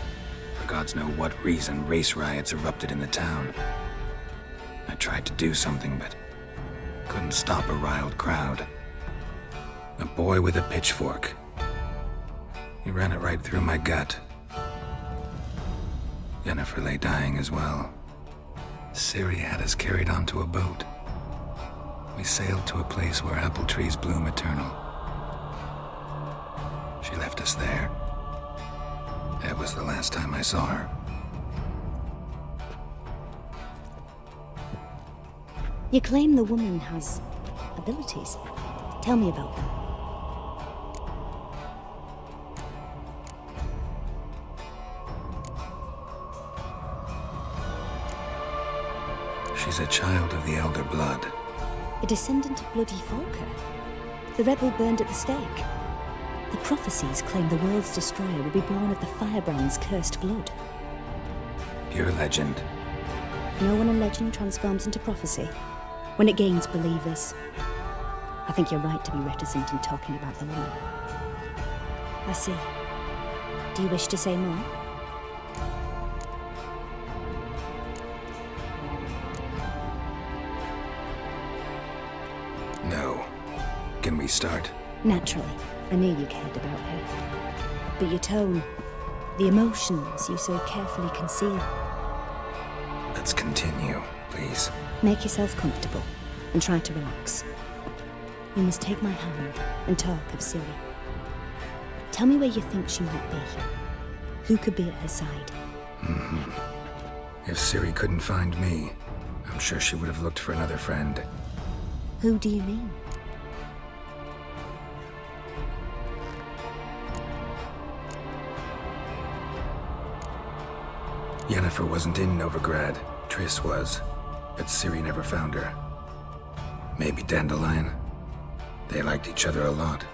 For gods know what reason, race riots erupted in the town. I tried to do something, but couldn't stop a riled crowd. A boy with a pitchfork. He ran it right through my gut. Yennefer lay dying as well. Ciri had us carried onto a boat. We sailed to a place where apple trees bloom eternal. She left us there. That was the last time I saw her. You claim the woman has abilities. Tell me about them. She's a child of the Elder Blood. A descendant of bloody Falker. The rebel burned at the stake. The prophecies claim the world's destroyer will be born of the Firebrand's cursed blood. Pure legend. You know when a legend transforms into prophecy? When it gains believers. I think you're right to be reticent in talking about the woman. I see. Do you wish to say more? No. Can we start? Naturally. I knew you cared about her. But your tone, the emotions you so carefully conceal. Let's continue, please. Make yourself comfortable and try to relax. You must take my hand and talk of Ciri. Tell me where you think she might be. Who could be at her side? If Ciri couldn't find me, I'm sure she would have looked for another friend. Who do you mean? Yennefer wasn't in Novigrad. Triss was. But Ciri never found her. Maybe Dandelion. They liked each other a lot.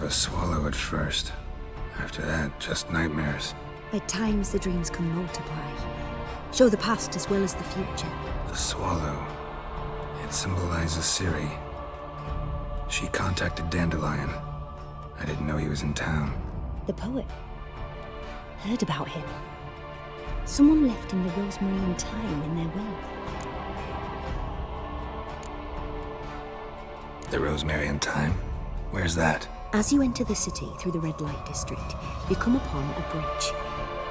a swallow at first. After that, just nightmares. At times, the dreams can multiply. Show the past as well as the future. The swallow. It symbolizes Ciri. She contacted Dandelion. I didn't know he was in town. The poet. Heard about him. Someone left him the rosemary and thyme in their will. The rosemary and thyme? Where's that? As you enter the city through the red light district, you come upon a bridge.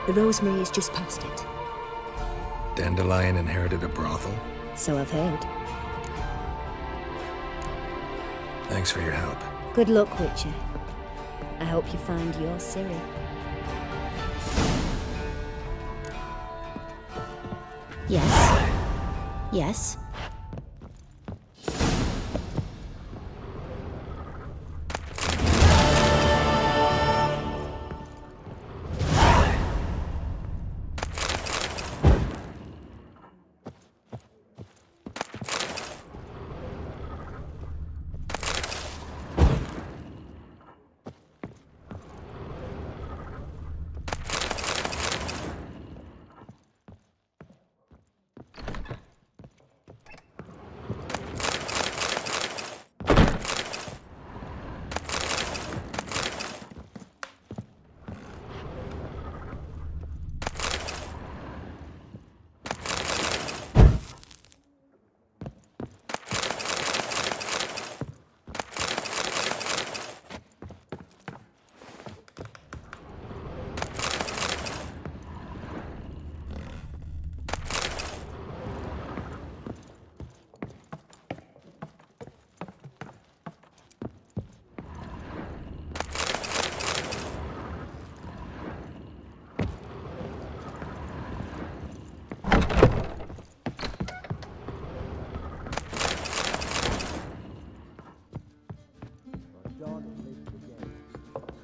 The rosemary is just past it. Dandelion inherited a brothel? So I've heard. Thanks for your help. Good luck, Witcher. I hope you find your Ciri. Yes. Yes.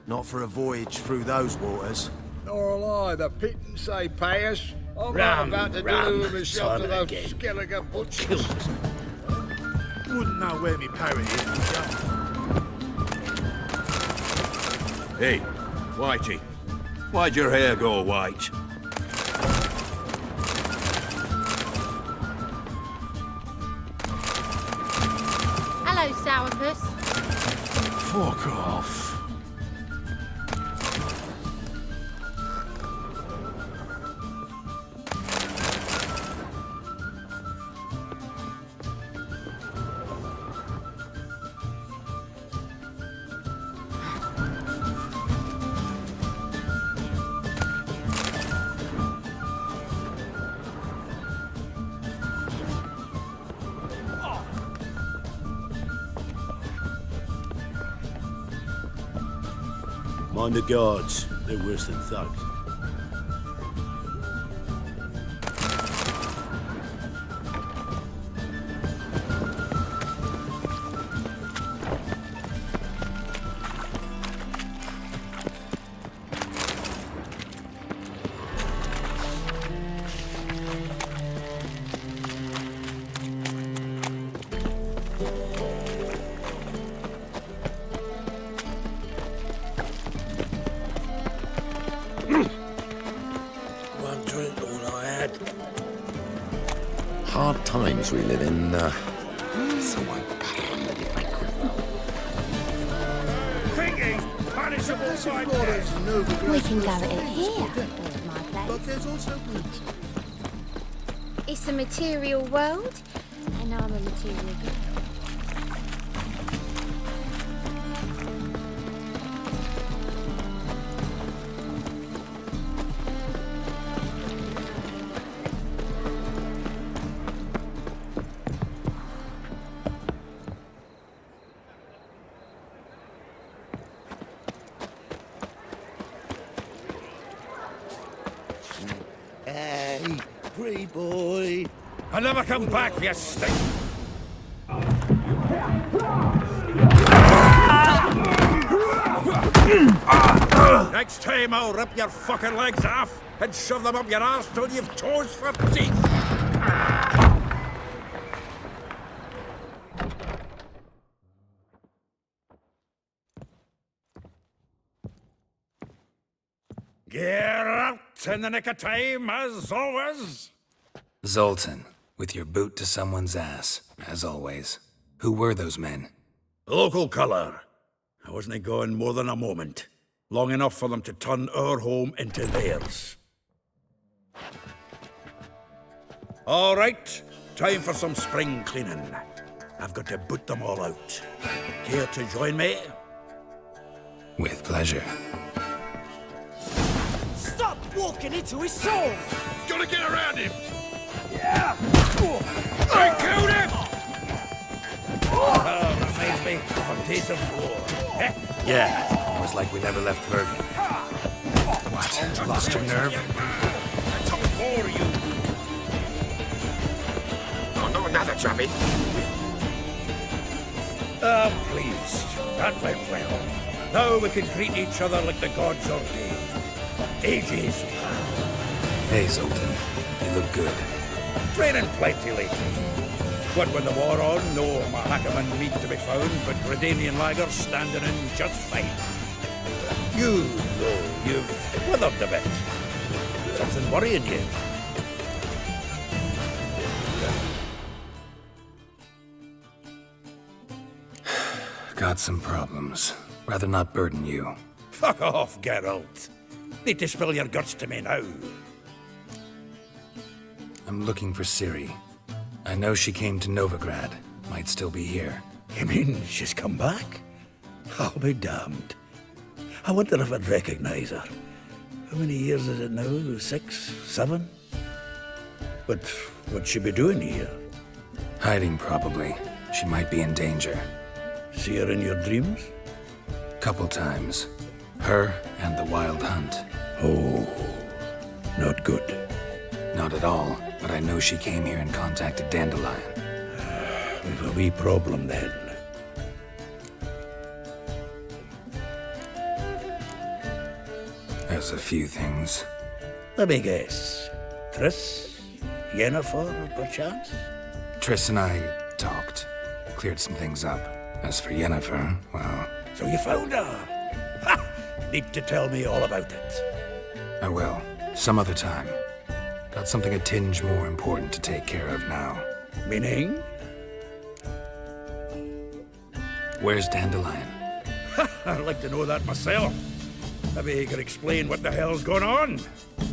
Not for a voyage through those waters. Nor will I. The pittance they pay us. I'm Rum, not about to rum, deliver myself to son those again. skeleton butchers. Wouldn't know where me parrot is, would ya? Hey, Whitey. Why'd your hair go white? Hello, Sourpuss. Fuck off. Mind the guards. They're worse than thugs. One drink, all I had. Hard times we live in. Thinking, punishable by death. We can go at it here. But there's also wheat. It's a material world, and I'm a material girl. Hey, pretty boy. I'll never come back, you stink! Next time I'll rip your fucking legs off and shove them up your arse till you've toes for teeth! Geralt, in the nick of time, as always. Zoltan, with your boot to someone's ass, as always. Who were those men? Local colour. I wasn't gone more than a moment. Long enough for them to turn our home into theirs. All right, time for some spring cleaning. I've got to boot them all out. Care to join me? With pleasure. Stop walking into his soul! Gotta get around him! Yeah! I killed him! Oh, reminds me of a piece of war. Yeah, almost like we never left Vergen. What, lost your nerve? I took more of you. Oh, not another drubbing. Pleased. That went well. Now we can greet each other like the gods ordained. Ages past. Hey, Zoltan. You look good. Training plenty lately. What with the war on, no Mahakaman meat to be found, but Redanian lagers standing in just fine. You, though, you've withered a bit. Something worrying you? Got some problems. Rather not burden you. Fuck off, Geralt. Need to spill your guts to me now. I'm looking for Ciri. I know she came to Novigrad. Might still be here. You mean she's come back? I'll be damned. I wonder if I'd recognize her. How many years is it now? 6, 7? But what'd she be doing here? Hiding, probably. She might be in danger. See her in your dreams? Couple times. Her and the Wild Hunt. Oh, not good. Not at all, but I know she came here and contacted Dandelion. We've a wee problem then. There's a few things. Let me guess. Triss? Yennefer, perchance? Triss and I talked. Cleared some things up. As for Yennefer, well... So you found her? Ha! Need to tell me all about it. I will. Some other time. Got something a tinge more important to take care of now. Meaning? Where's Dandelion? I'd like to know that myself. Maybe he could explain what the hell's going on.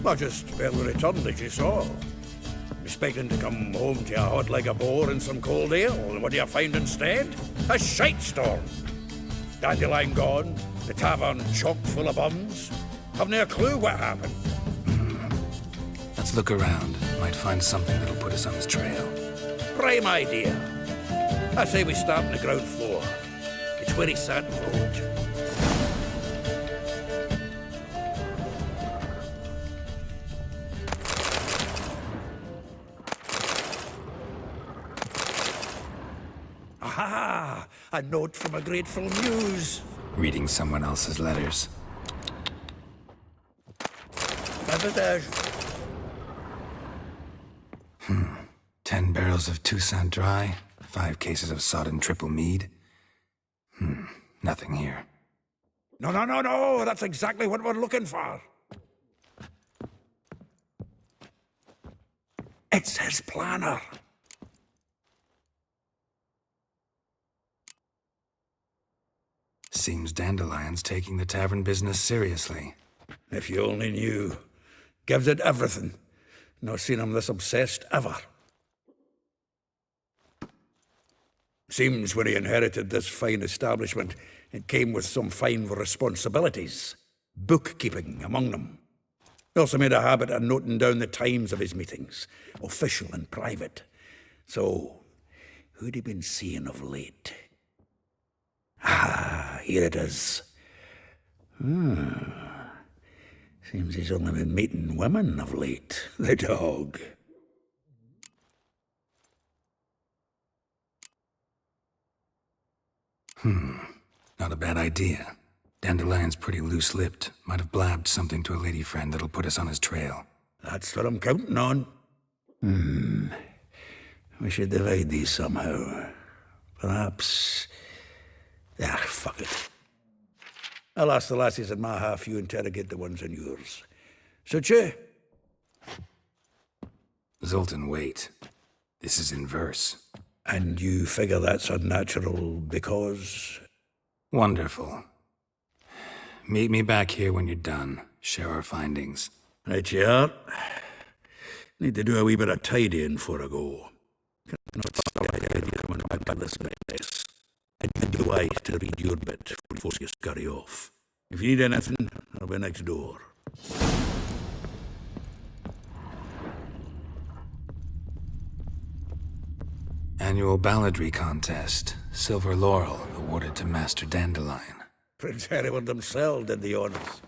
I just barely returned, as you saw. Expecting to come home to a hot like a boar and some cold ale, and what do you find instead? A shite storm. Dandelion gone, the tavern chock full of bums. Haven't a clue what happened. Let's look around. Might find something that'll put us on his trail. Prime idea. I say we start on the ground floor. It's where he sat and wrote. Aha! A note from a grateful muse. Reading someone else's letters. Sabotage. 10 barrels of Toussaint Dry, 5 cases of sodden triple mead. Nothing here. No. That's exactly what we're looking for. It's his planner. Seems Dandelion's taking the tavern business seriously. If you only knew. Gives it everything. Not seen him this obsessed ever. Seems when he inherited this fine establishment, it came with some fine responsibilities. Bookkeeping among them. He also made a habit of noting down the times of his meetings, official and private. So, who'd he been seeing of late? Ah, here it is. Seems he's only been meeting women of late, the dog. Not a bad idea. Dandelion's pretty loose-lipped. Might have blabbed something to a lady friend that'll put us on his trail. That's what I'm counting on. We should divide these somehow. Perhaps... fuck it. I'll ask the lassies in my half, you interrogate the ones in yours. Suche? Zoltan, wait. This is in verse. And you figure that's unnatural because? Wonderful. Meet me back here when you're done. Share our findings. Right you are. Need to do a wee bit of tidying before I go. Not you coming back to this mess. I'd be wise to read your bit before you scurry off. If you need anything, I'll be next door. Annual balladry contest. Silver Laurel awarded to Master Dandelion. Prince Hereward himself did the honors.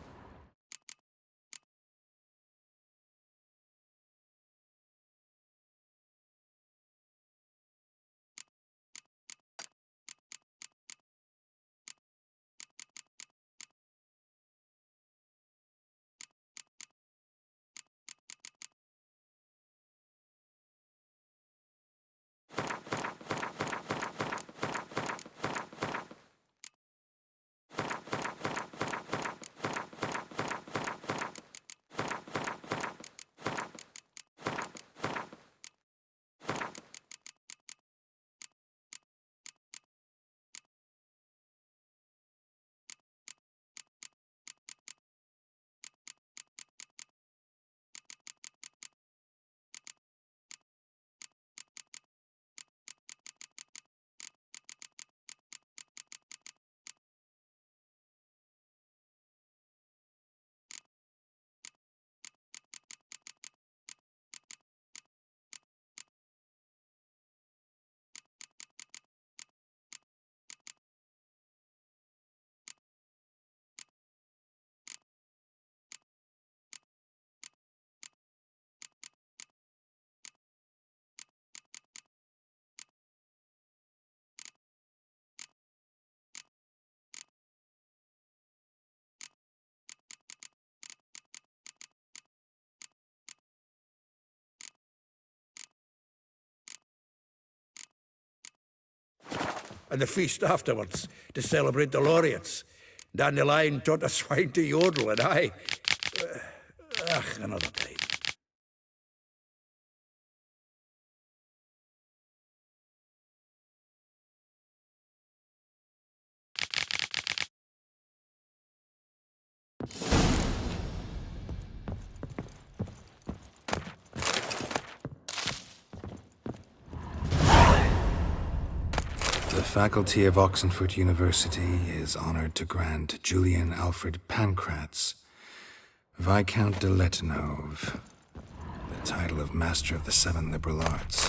And the feast afterwards to celebrate the laureates. Dandelion taught a swine to yodel, and I... another time. The Faculty of Oxenford University is honored to grant Julian Alfred Pancratz, Viscount de Letenove, the title of Master of the Seven Liberal Arts.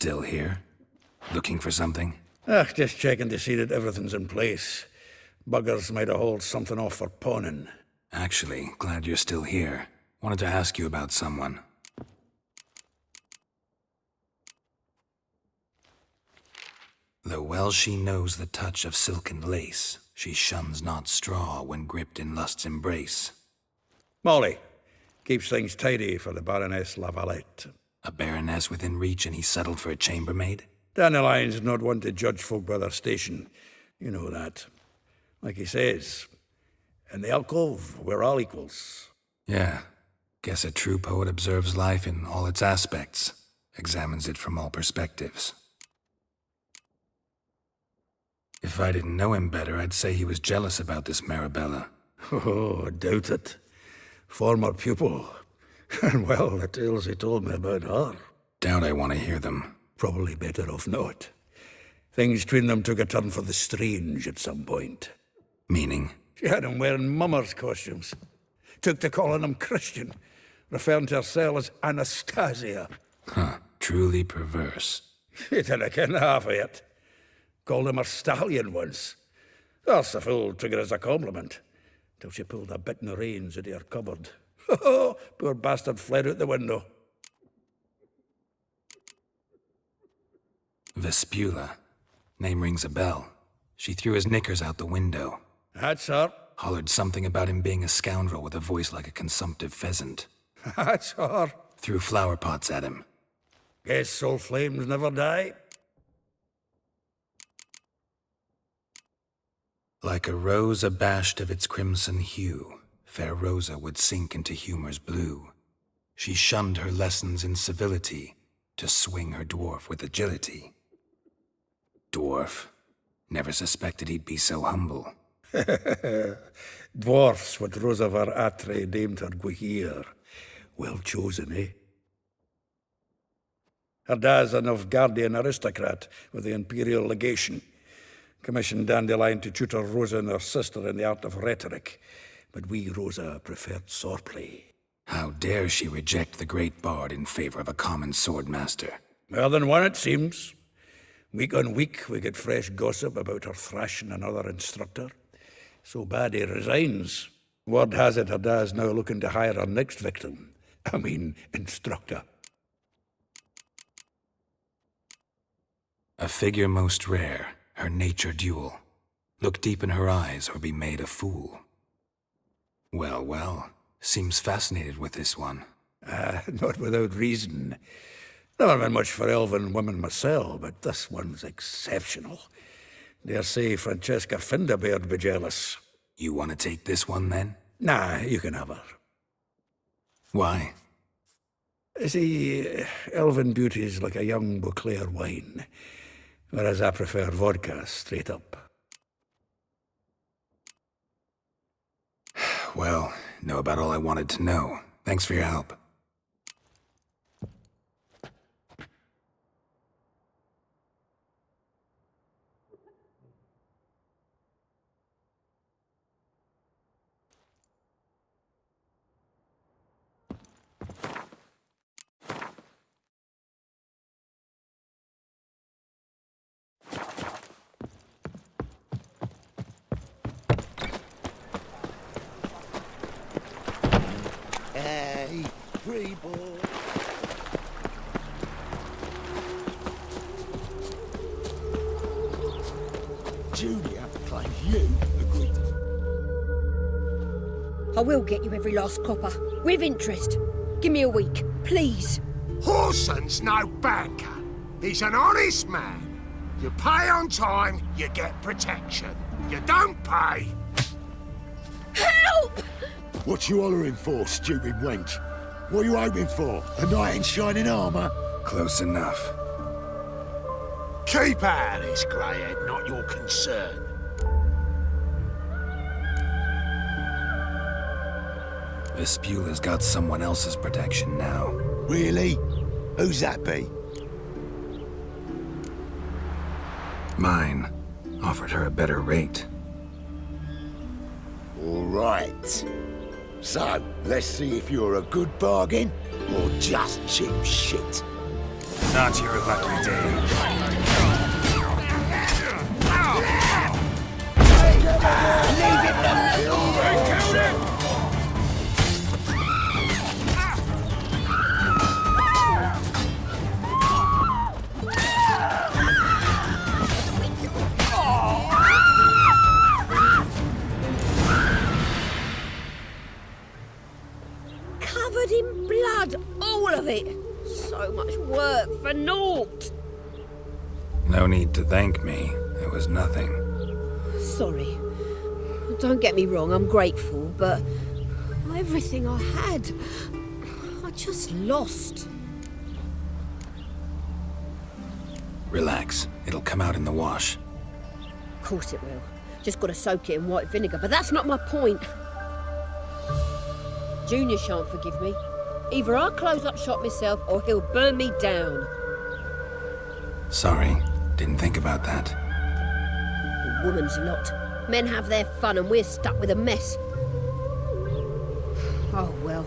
Still here? Looking for something? Just checking to see that everything's in place. Buggers might have hauled something off for pawning. Actually, glad you're still here. Wanted to ask you about someone. Though well she knows the touch of silken lace, she shuns not straw when gripped in lust's embrace. Molly. Keeps things tidy for the Baroness Lavalette. A baroness within reach and he settled for a chambermaid? Dandelion's not one to judge folk by their station. You know that. Like he says, in the alcove, we're all equals. Yeah. Guess a true poet observes life in all its aspects, examines it from all perspectives. If I didn't know him better, I'd say he was jealous about this Marabella. Oh, I doubt it. Former pupil. And well, the tales he told me about her. Doubt I want to hear them. Probably better off not. Things between them took a turn for the strange at some point. Meaning? She had him wearing mummers' costumes. Took to calling him Christian, referring to herself as Anastasia. Huh, truly perverse. He didn't ken half of it. Called him her stallion once. That's the fool took it as a compliment, till she pulled a bit in the reins into her cupboard. Oh, poor bastard fled out the window. Vespula. Name rings a bell. She threw his knickers out the window. That's her. Hollered something about him being a scoundrel with a voice like a consumptive pheasant. That's her. Threw flower pots at him. Guess soul flames never die. Like a rose abashed of its crimson hue, fair Rosa would sink into humor's blue. She shunned her lessons in civility to swing her dwarf with agility. Dwarf. Never suspected he'd be so humble. Dwarfs what Rosa var Atre named her Guihir. Well chosen, eh? Her dad's a Novgardian aristocrat with the Imperial Legation. Commissioned Dandelion to tutor Rosa and her sister in the art of rhetoric, but we, Rosa, preferred swordplay. How dare she reject the great bard in favor of a common swordmaster? More than one, it seems. Week on week, we get fresh gossip about her thrashing another instructor. So bad he resigns. Word has it her dad's now looking to hire her next victim. I mean, instructor. A figure most rare, her nature dual. Look deep in her eyes or be made a fool. Well, well, seems fascinated with this one. Not without reason. Never been much for elven women myself, but this one's exceptional. Dare say Francesca Finderbeard be jealous. You want to take this one, then? Nah, you can have her. Why? See, elven beauty's like a young Beauclair wine, whereas I prefer vodka straight up. Well, know about all I wanted to know. Thanks for your help. Hey, free ball. Julia claims you agreed. I will get you every last copper, with interest. Give me a week, please. Horson's no banker. He's an honest man. You pay on time, you get protection. You don't pay. Help! What you hollering for, stupid wench? What are you hoping for? A knight in shining armour? Close enough. Keep out of this, greyhead, not your concern. Vespula's got someone else's protection now. Really? Who's that be? Mine. Offered her a better rate. All right. So, let's see if you're a good bargain or just cheap shit. Not your lucky day. Covered in blood, all of it. So much work for naught. No need to thank me. It was nothing. Sorry. Don't get me wrong, I'm grateful, but everything I had, I just lost. Relax. It'll come out in the wash. Of course it will. Just gotta soak it in white vinegar, but that's not my point. Junior shan't forgive me. Either I'll close up shop myself or he'll burn me down. Sorry. Didn't think about that. A woman's lot. Men have their fun and we're stuck with a mess. Oh well,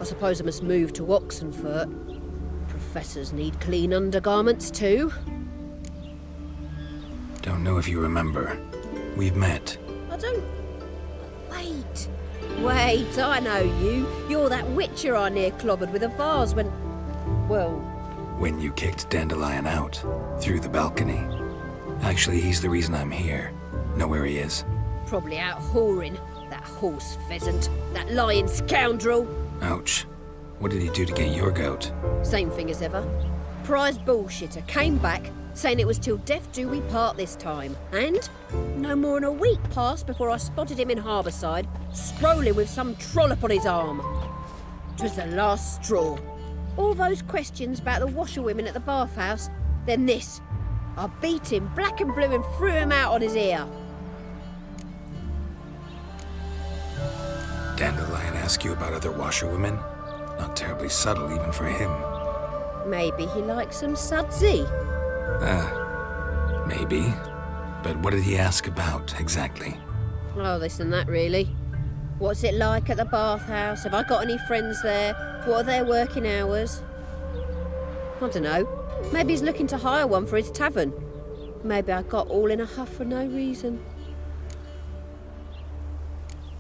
I suppose I must move to Oxenfurt. Professors need clean undergarments too. Don't know if you remember. We've met. I don't... Wait, I know you. You're that witcher I near clobbered with a vase when... Well... When you kicked Dandelion out. Through the balcony. Actually, he's the reason I'm here. Know where he is? Probably out whoring. That horse pheasant. That lying scoundrel. Ouch. What did he do to get your goat? Same thing as ever. Prize bullshitter came back, saying it was till death do we part this time. And no more than a week passed before I spotted him in Harbourside, strolling with some trollop on his arm. 'Twas the last straw. All those questions about the washerwomen at the bathhouse, then this. I beat him black and blue and threw him out on his ear. Dandelion ask you about other washerwomen? Not terribly subtle even for him. Maybe he likes some sudsy. Maybe. But what did he ask about, exactly? Oh, this and that, really. What's it like at the bathhouse? Have I got any friends there? What are their working hours? I don't know. Maybe he's looking to hire one for his tavern. Maybe I got all in a huff for no reason.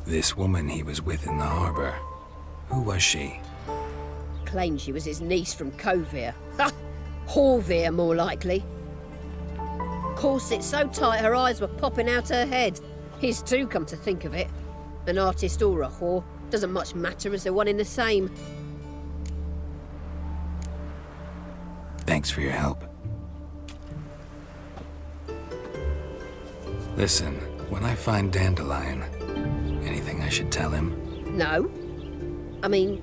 This woman he was with in the harbour. Who was she? Claimed she was his niece from Kovir. Ha! Horvir, more likely. Corset so tight her eyes were popping out her head. His too, come to think of it. An artist or a whore. Doesn't much matter as they're one in the same. Thanks for your help. Listen, when I find Dandelion, anything I should tell him? No. I mean,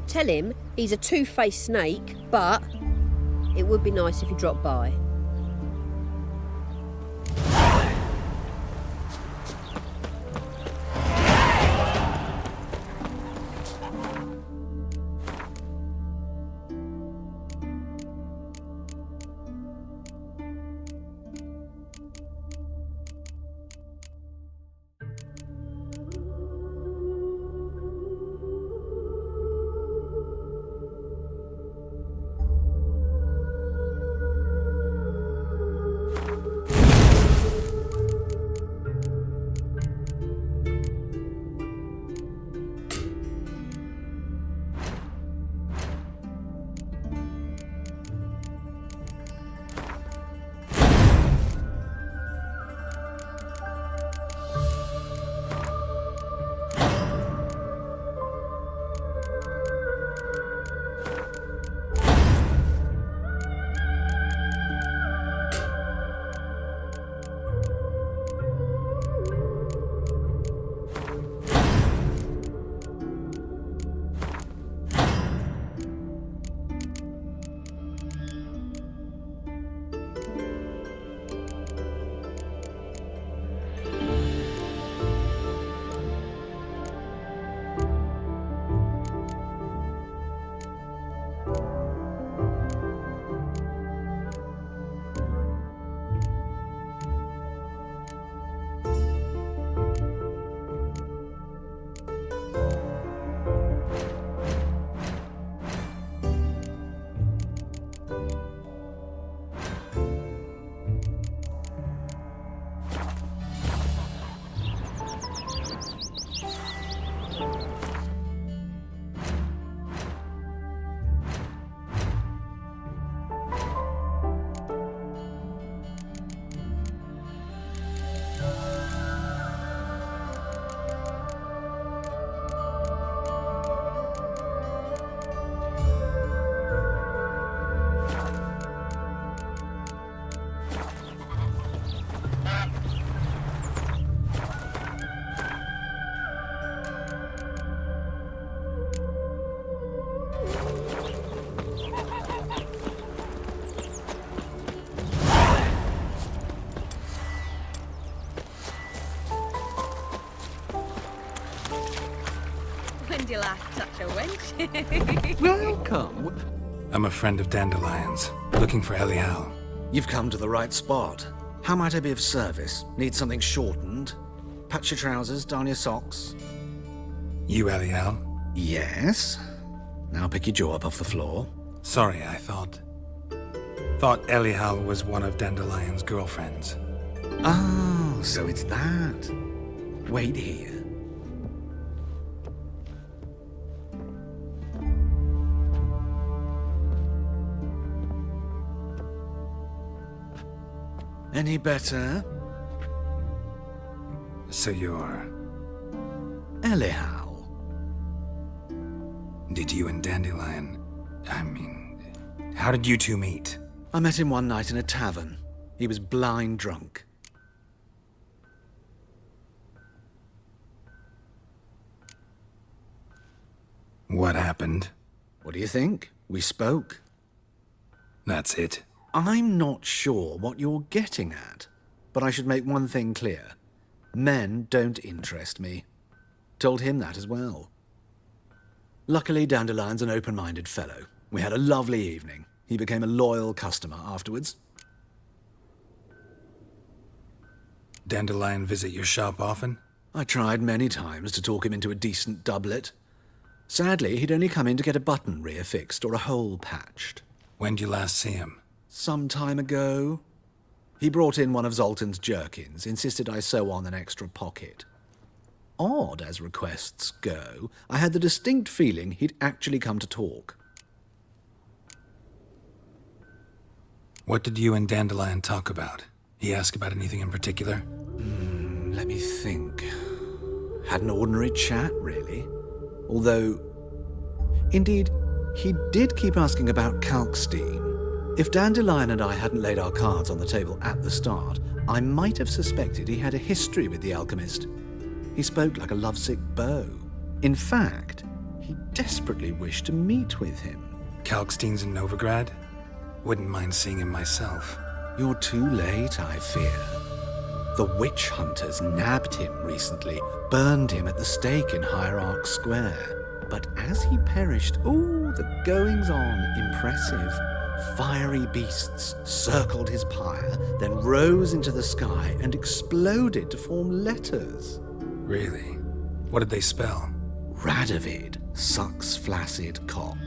tell him he's a two-faced snake, but it would be nice if he dropped by. When did you last touch a wench? Welcome. I'm a friend of Dandelion's, looking for Elial. You've come to the right spot. How might I be of service? Need something shortened? Patch your trousers, darn your socks. You Elial? Yes. Now pick your jaw up off the floor. Sorry, I thought Elial was one of Dandelion's girlfriends. Oh, so it's that. Wait here. Any better? So you're... Elial. Did you and Dandelion... how did you two meet? I met him one night in a tavern. He was blind drunk. What happened? What do you think? We spoke. That's it. I'm not sure what you're getting at, but I should make one thing clear. Men don't interest me. Told him that as well. Luckily, Dandelion's an open-minded fellow. We had a lovely evening. He became a loyal customer afterwards. Dandelion visit your shop often? I tried many times to talk him into a decent doublet. Sadly, he'd only come in to get a button reaffixed or a hole patched. When did you last see him? Some time ago. He brought in one of Zoltan's jerkins, insisted I sew on an extra pocket. Odd as requests go, I had the distinct feeling he'd actually come to talk. What did you and Dandelion talk about? He asked about anything in particular? Let me think. Had an ordinary chat, really. Although, indeed, he did keep asking about Kalkstein. If Dandelion and I hadn't laid our cards on the table at the start, I might have suspected he had a history with the alchemist. He spoke like a lovesick beau. In fact, he desperately wished to meet with him. Kalkstein's in Novigrad? Wouldn't mind seeing him myself. You're too late, I fear. The witch hunters nabbed him recently, burned him at the stake in Hierarch Square. But as he perished, the goings-on impressive. Fiery beasts circled his pyre, then rose into the sky and exploded to form letters. Really? What did they spell? Radovid sucks flaccid cock.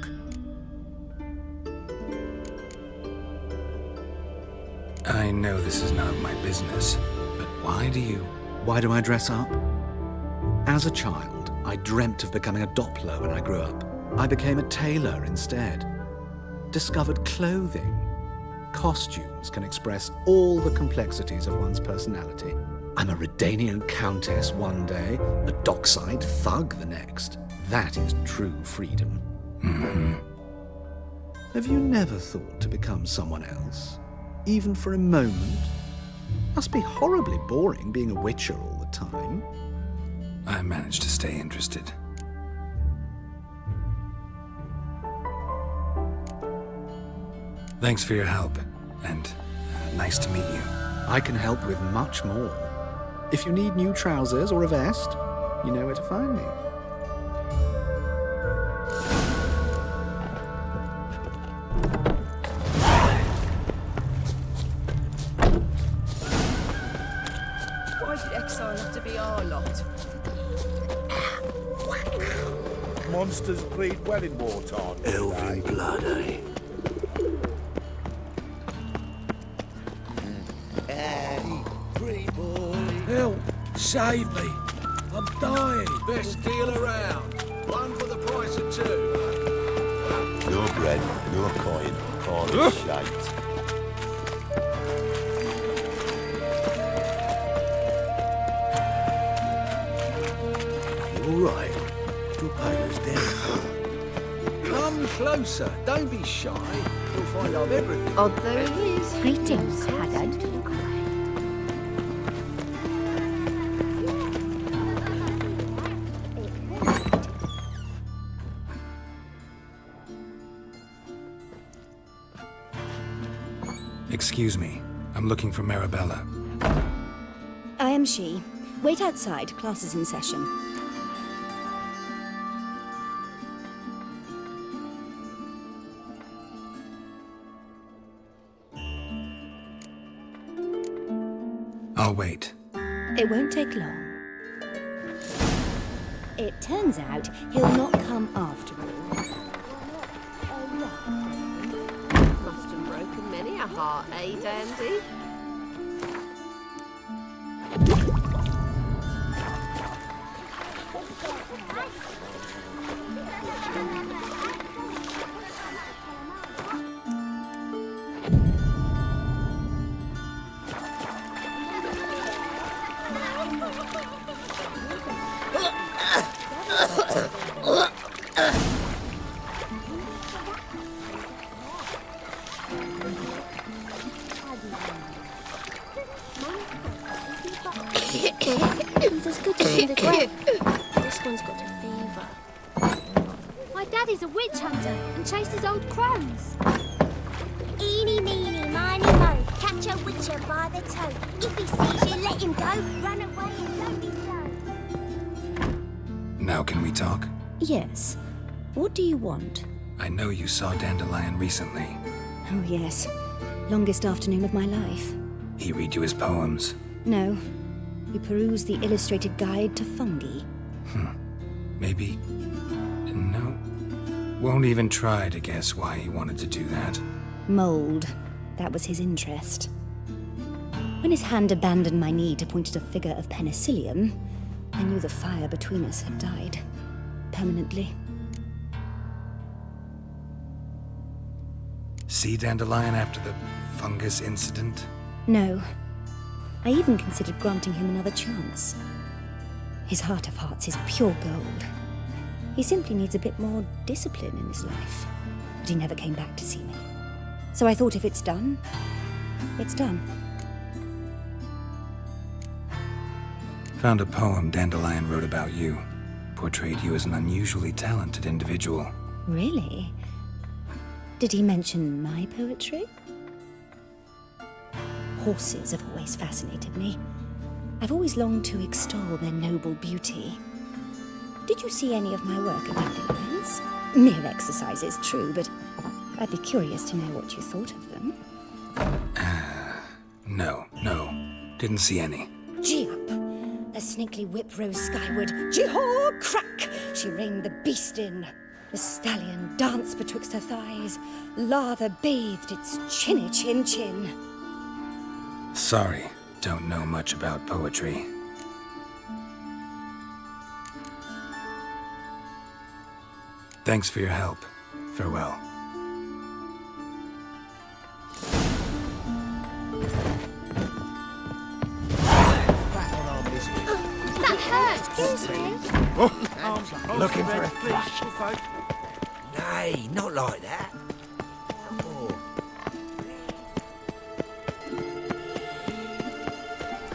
I know this is none of my business, but why do I dress up? As a child, I dreamt of becoming a Doppler when I grew up. I became a tailor instead. Discovered clothing. Costumes can express all the complexities of one's personality. I'm a Redanian countess one day, a dockside thug the next. That is true freedom. Mm-hmm. Have you never thought to become someone else? Even for a moment? Must be horribly boring being a witcher all the time. I managed to stay interested. Thanks for your help, and nice to meet you. I can help with much more. If you need new trousers or a vest, you know where to find me. Why did exile have to be our lot? Monsters bleed well in wartime. Elven blood, eh? Hey, pretty boy. Help! Save me! I'm dying! Best deal around. One for the price of two. Your bread, your coin, call it shite. You all right? Your paper's dead. Come closer. Don't be shy. You'll find out everything. Greetings, Haggard. Excuse me. I'm looking for Marabella. I am she. Wait outside. Class is in session. I'll wait. It won't take long. It turns out he'll not come after all. Must have broken many a heart, eh, Dandy? He's as good as in the grave. This one's got a fever. My daddy's a witch hunter and chases old crones. Eeny, meeny, miny, mo. Catch a witcher by the toe. If he sees you, let him go. Run away and don't be slow. Now can we talk? Yes. What do you want? I know you saw Dandelion recently. Oh, yes. Longest afternoon of my life. He read you his poems. No. We perused the illustrated guide to fungi. Maybe... No. Won't even try to guess why he wanted to do that. Mold. That was his interest. When his hand abandoned my knee to point at a figure of penicillium, I knew the fire between us had died. Permanently. See Dandelion after the fungus incident? No. I even considered granting him another chance. His heart of hearts is pure gold. He simply needs a bit more discipline in his life. But he never came back to see me. So I thought if it's done, it's done. Found a poem Dandelion wrote about you. Portrayed you as an unusually talented individual. Really? Did he mention my poetry? Horses have always fascinated me. I've always longed to extol their noble beauty. Did you see any of my work at Dandelions? Mere exercises, true, but I'd be curious to know what you thought of them. No. Didn't see any. Gee up! A snaky whip rose skyward. Gee-haw! Crack! She reined the beast in. The stallion danced betwixt her thighs. Lather bathed its chinny chin. Sorry, don't know much about poetry. Thanks for your help. Farewell. That hurts, excuse me. Looking for a flash? Nay, not like that.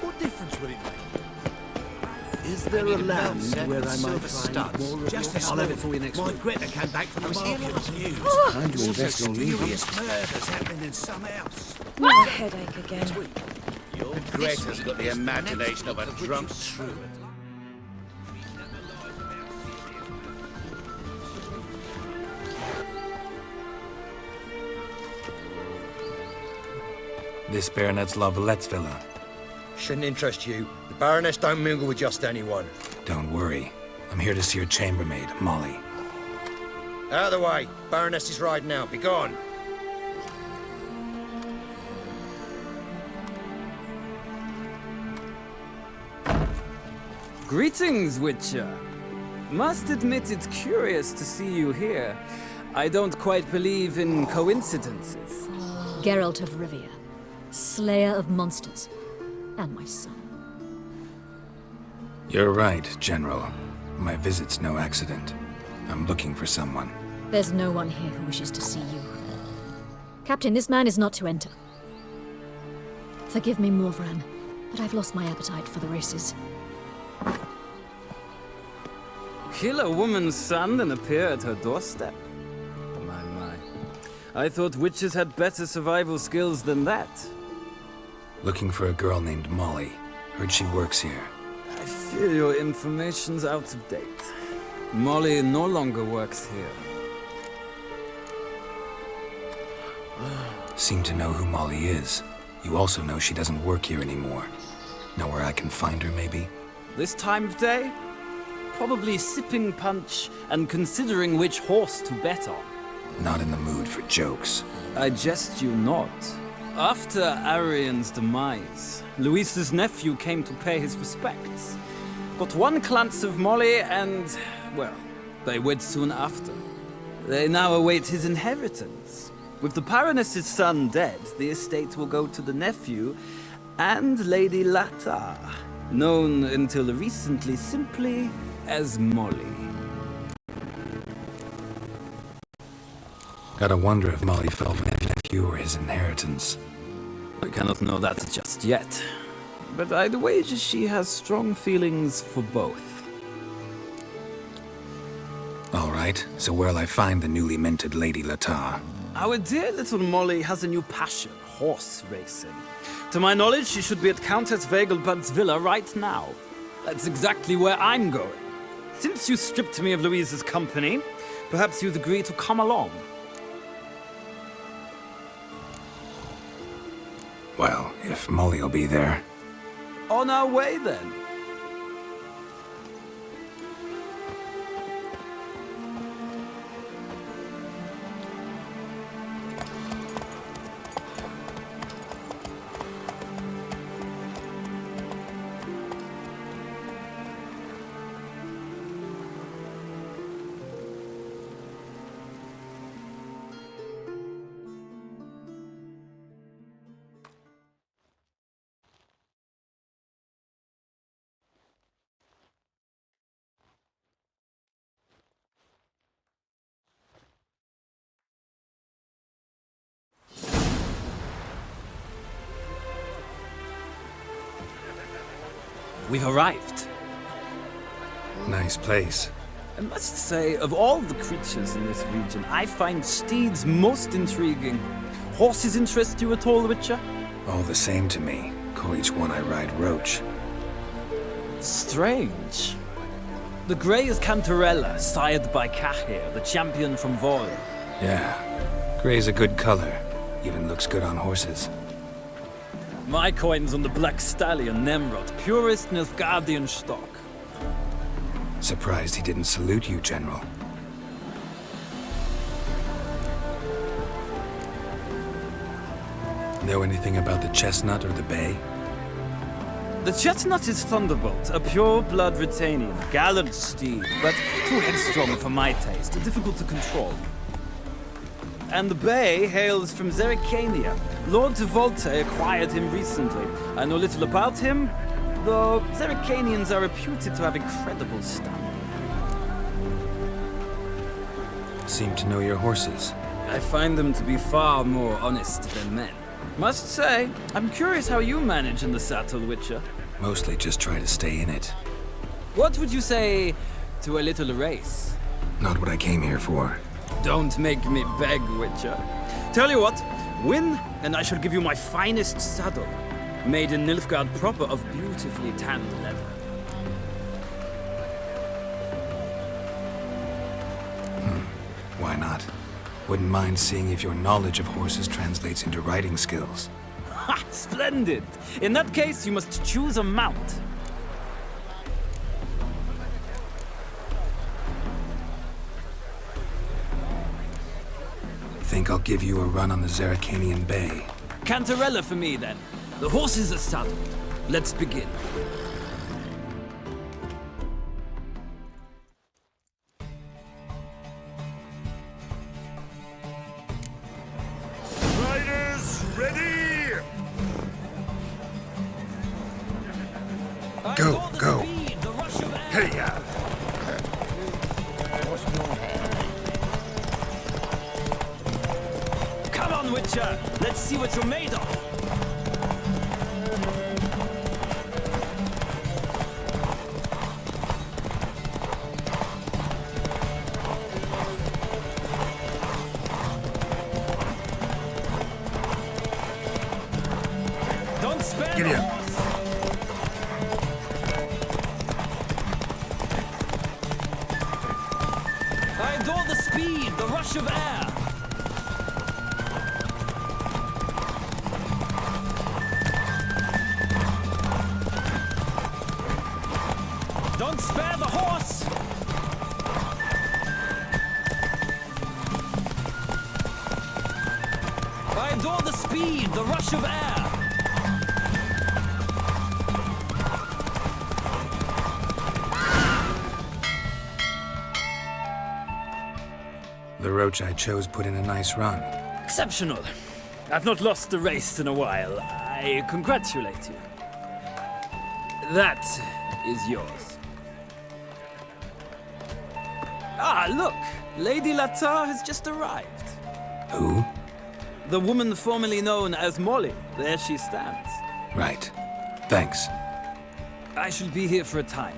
What difference will it make? Is there a land where I might silver find studs. more of Just your this I'll have it morning, for you next my week. Greta came back from the market with news. Time to invest in you. Mysterious murders happening in some house. My headache again. Greta's got the imagination of a drunk shrew. This Baronet's Lavallette's villa. Shouldn't interest you. The Baroness don't mingle with just anyone. Don't worry. I'm here to see your chambermaid, Molly. Out of the way. Baroness is riding out. Be gone. Greetings, Witcher. Must admit it's curious to see you here. I don't quite believe in coincidences. Geralt of Rivia, slayer of monsters, and my son. You're right, General. My visit's no accident. I'm looking for someone. There's no one here who wishes to see you. Captain, this man is not to enter. Forgive me, Morvran, but I've lost my appetite for the races. Kill a woman's son and appear at her doorstep? My. I thought witches had better survival skills than that. Looking for a girl named Molly. Heard she works here. I fear your information's out of date. Molly no longer works here. Seem to know who Molly is. You also know she doesn't work here anymore. Know where I can find her, maybe? This time of day? Probably sipping punch and considering which horse to bet on. Not in the mood for jokes. I jest you not. After Arian's demise, Luis's nephew came to pay his respects. Got one glance of Molly and, well, they wed soon after. They now await his inheritance. With the Baroness's son dead, the estate will go to the nephew and Lady Lata, known until recently simply as Molly. Gotta wonder if Molly fell for his nephew or his inheritance. I cannot know that just yet, but I'd wager she has strong feelings for both. All right, so where'll I find the newly minted Lady Lata? Our dear little Molly has a new passion, horse racing. To my knowledge, she should be at Countess Vegelbud's villa right now. That's exactly where I'm going. Since you stripped me of Louise's company, perhaps you'd agree to come along. Well, if Molly'll be there. On our way, then. We've arrived. Nice place. I must say, of all the creatures in this region, I find steeds most intriguing. Horses interest you at all, Witcher? All the same to me. Call each one I ride Roach. Strange. The grey is Cantarella, sired by Cahir, the champion from Vol. Yeah. Gray's a good color. Even looks good on horses. My coin's on the Black Stallion, Nemrod, purest Nilfgaardian stock. Surprised he didn't salute you, General. Know anything about the Chestnut or the Bay? The Chestnut is Thunderbolt, a pure-blood Retanian, gallant steed, but too headstrong for my taste, difficult to control. And the Bay hails from Zerrikania. Lord Tevolte acquired him recently. I know little about him, though Zerrikanians are reputed to have incredible stamina. Seem to know your horses. I find them to be far more honest than men. Must say, I'm curious how you manage in the saddle, Witcher. Mostly just try to stay in it. What would you say to a little race? Not what I came here for. Don't make me beg, Witcher. Tell you what, win, and I shall give you my finest saddle, made in Nilfgaard proper of beautifully tanned leather. Why not? Wouldn't mind seeing if your knowledge of horses translates into riding skills. Ha! Splendid! In that case, you must choose a mount. Think I'll give you a run on the Zerrikanian Bay. Cantarella for me, then. The horses are saddled. Let's begin. Riders, ready! Go, go. Hey, ya! Come on, Witcher! Let's see what you're made of! Giddy up. I adore the speed, the rush of air. Don't spare the horse! I adore the speed, the rush of air. The roach I chose put in a nice run. Exceptional. I've not lost a race in a while. I congratulate you. That is yours. Ah, look! Lady Latar has just arrived. Who? The woman formerly known as Molly. There she stands. Right. Thanks. I shall be here for a time.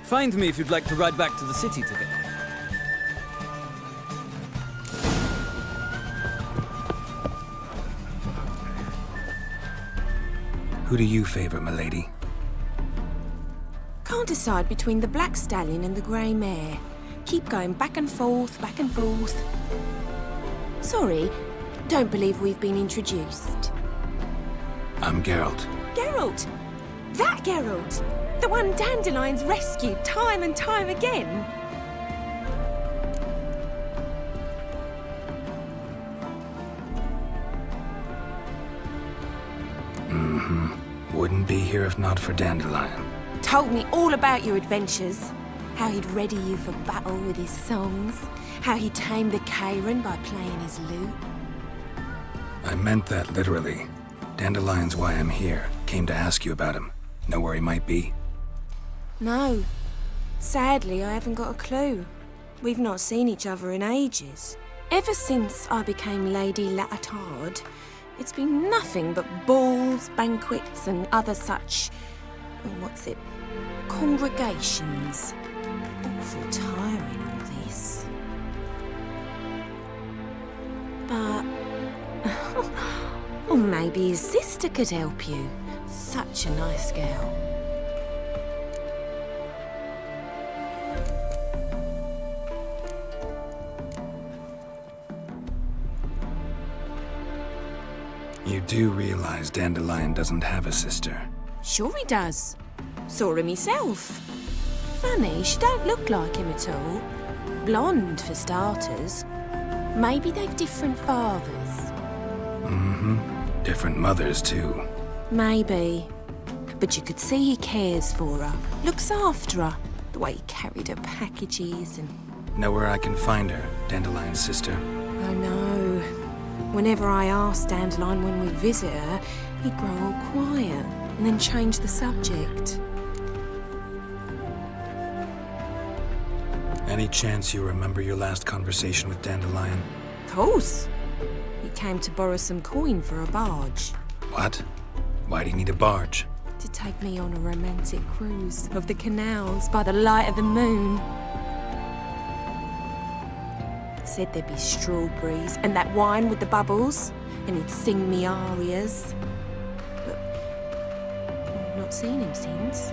Find me if you'd like to ride back to the city together. Who do you favor, milady? Can't decide between the black stallion and the grey mare. Keep going back and forth, back and forth. Sorry, don't believe we've been introduced. I'm Geralt. Geralt! That Geralt! The one Dandelion's rescued time and time again! Wouldn't be here if not for Dandelion. Told me all about your adventures. How he'd ready you for battle with his songs. How he tamed the Kairan by playing his lute. I meant that literally. Dandelion's why I'm here. Came to ask you about him. Know where he might be? No. Sadly, I haven't got a clue. We've not seen each other in ages. Ever since I became Lady Latard, it's been nothing but balls, banquets, and other such... congregations. Awful tiring, all this. But... or maybe his sister could help you. Such a nice girl. You do realize Dandelion doesn't have a sister. Sure he does. Saw him himself. Funny, she don't look like him at all. Blonde, for starters. Maybe they've different fathers. Different mothers, too. Maybe. But you could see he cares for her. Looks after her. The way he carried her packages and... Know where I can find her, Dandelion's sister? I know. Whenever I asked Dandelion when we visit her, he'd grow all quiet and then change the subject. Any chance you remember your last conversation with Dandelion? Of course. He came to borrow some coin for a barge. What? Why do you need a barge? To take me on a romantic cruise of the canals by the light of the moon. Said there'd be strawberries and that wine with the bubbles, and he'd sing me arias. But I've not seen him since.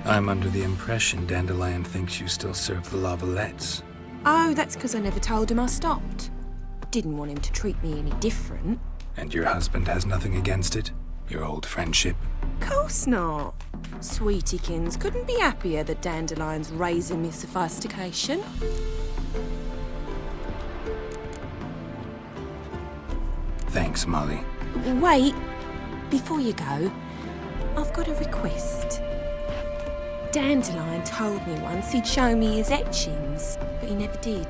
I'm under the impression Dandelion thinks you still serve the Lavalettes. Oh, that's because I never told him I stopped. Didn't want him to treat me any different. And your husband has nothing against it? Your old friendship? Course not. Sweetiekins couldn't be happier that Dandelion's raising me sophistication. Thanks, Molly. Wait, before you go, I've got a request. Dandelion told me once he'd show me his etchings, but he never did.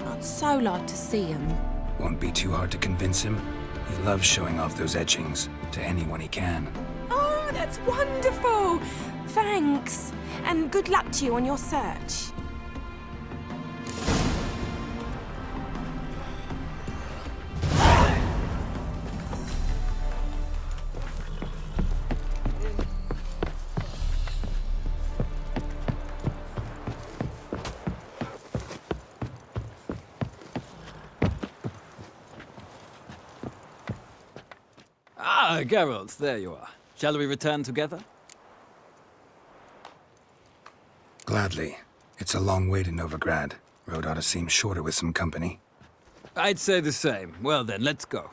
I'd so like to see them. Won't be too hard to convince him. He loves showing off those etchings to anyone he can. Oh, that's wonderful! Thanks, and good luck to you on your search. Ah, Geralt, there you are. Shall we return together? Gladly. It's a long way to Novigrad. Road ought to seem shorter with some company. I'd say the same. Well then, let's go.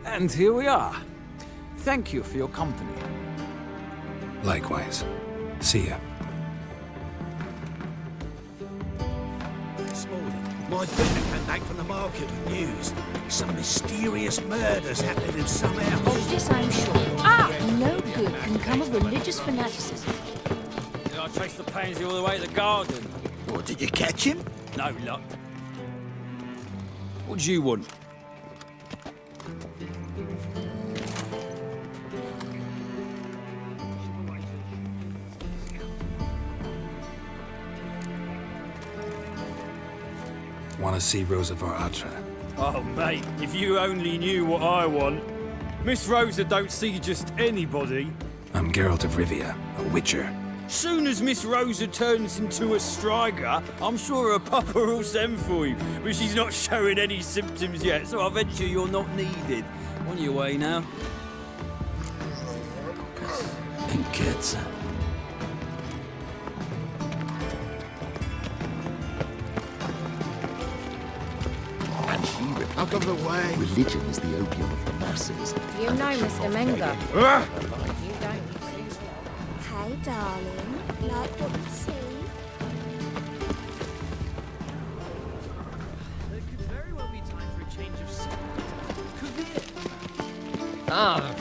And here we are. Thank you for your company. Likewise. See ya. This morning, my vicar came back from the market with news. Some mysterious murders happening in some house. This I'm sure. No good can come of religious fanaticism. I traced the Pansy all the way to the garden. What, did you catch him? No luck. What do you want? Want to see Rosa var Atra? Oh, mate, if you only knew what I want. Miss Rosa don't see just anybody. I'm Geralt of Rivia, a witcher. Soon as Miss Rosa turns into a striker, I'm sure her papa will send for you. But she's not showing any symptoms yet, so I venture you're not needed. On your way now. And kids. Out of the way. Religion is the opium of the masses. You know, Mr. Menga. You don't. Hey, darling. Like what you see? There could very well be time for a change of scene. Ah.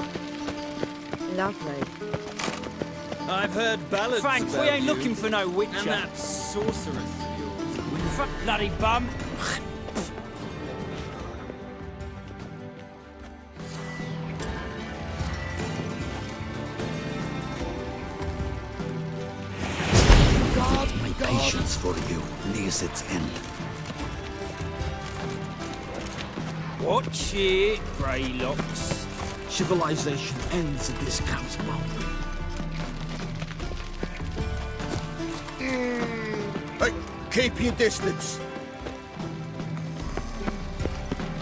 Lovely. I've heard ballads Thanks, about we ain't you. looking for no witcher. And that sorceress of yours. You fuck bloody bum. My patience for you nears its end. Watch it, Greylocks. Civilization ends at this camp's mouth. Hey, keep your distance.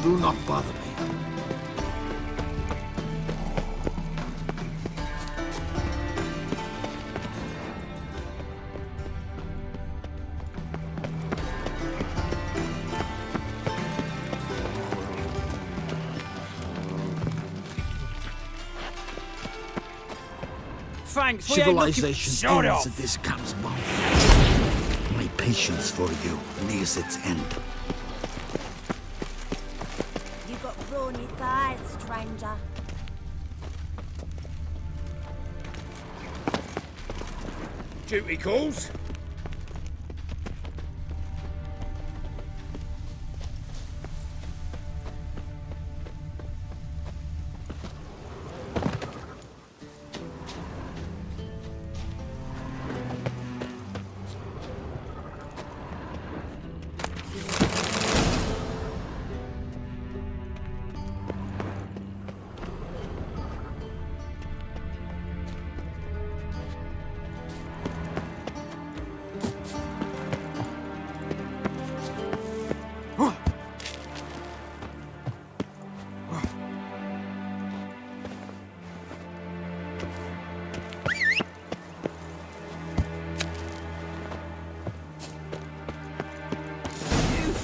Do not bother me. Thanks, we ain't looking... Civilization Shut ends up. at this camp's mouth. My patience for you nears its end. You got brawny thighs, stranger. Duty calls.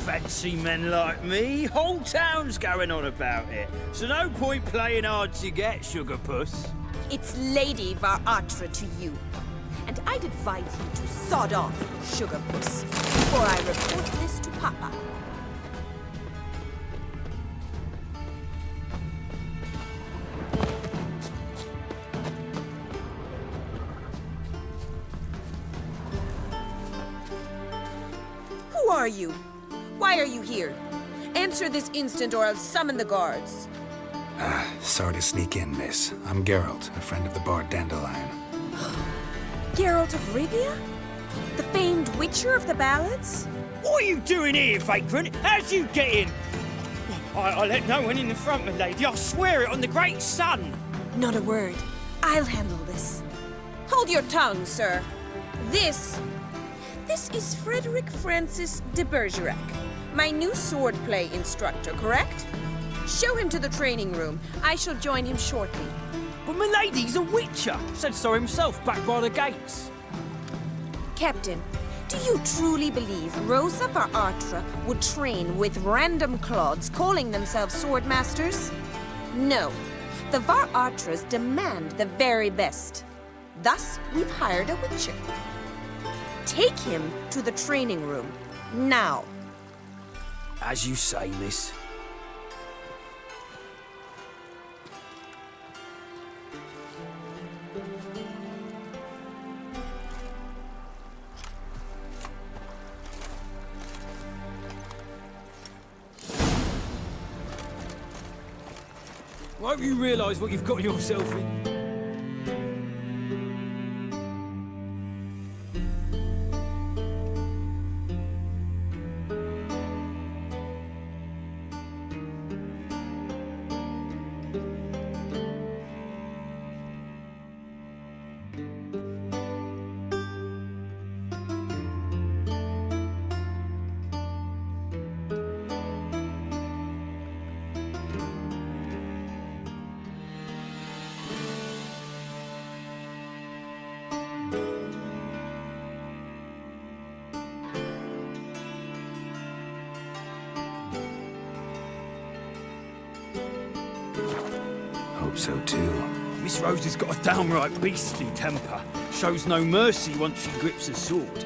Fancy men like me, whole town's going on about it. So no point playing hard to get, sugar puss. It's Lady var Atra to you. And I'd advise you to sod off, sugar puss, before I report this to Papa. Who are you? Why are you here? Answer this instant or I'll summon the guards. Sorry to sneak in, miss. I'm Geralt, a friend of the bard Dandelion. Geralt of Rivia? The famed Witcher of the ballads? What are you doing here, vagrant? How'd you get in? I let no one in the front, my lady. I swear it on the great sun. Not a word. I'll handle this. Hold your tongue, sir. This is Frederick Francis de Bergerac, my new swordplay instructor, correct? Show him to the training room. I shall join him shortly. But my lady's a witcher. Said so himself back by the gates. Captain, do you truly believe Rosa var Artra would train with random clods calling themselves swordmasters? No. The var Artras demand the very best. Thus, we've hired a witcher. Take him to the training room, now. As you say, miss. Won't you realise what you've got yourself in? Hope so too. Miss Rose has got a downright beastly temper. Shows no mercy once she grips a sword.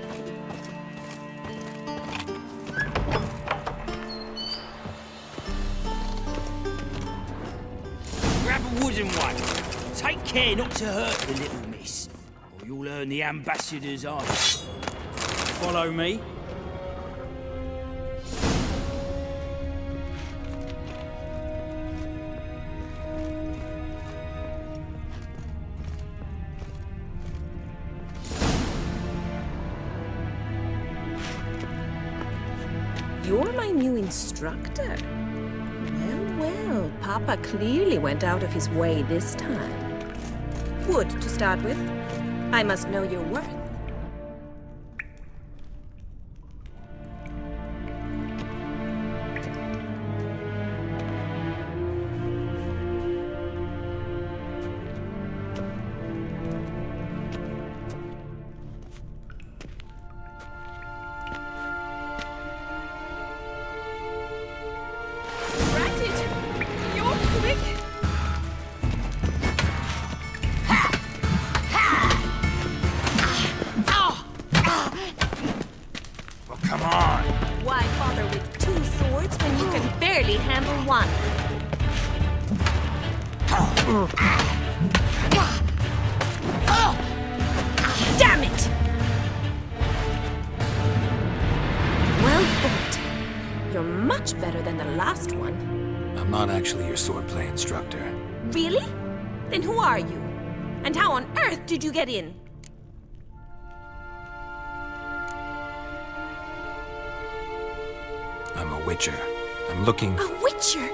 Grab a wooden one. Take care not to hurt the little miss, or you'll earn the ambassador's eye. Follow me. You're my new instructor? Well, Papa clearly went out of his way this time. Wood, to start with. I must know your worth. Damn it! Well fought. You're much better than the last one. I'm not actually your swordplay instructor. Really? Then who are you? And how on earth did you get in? I'm a witcher. I'm looking... A witcher?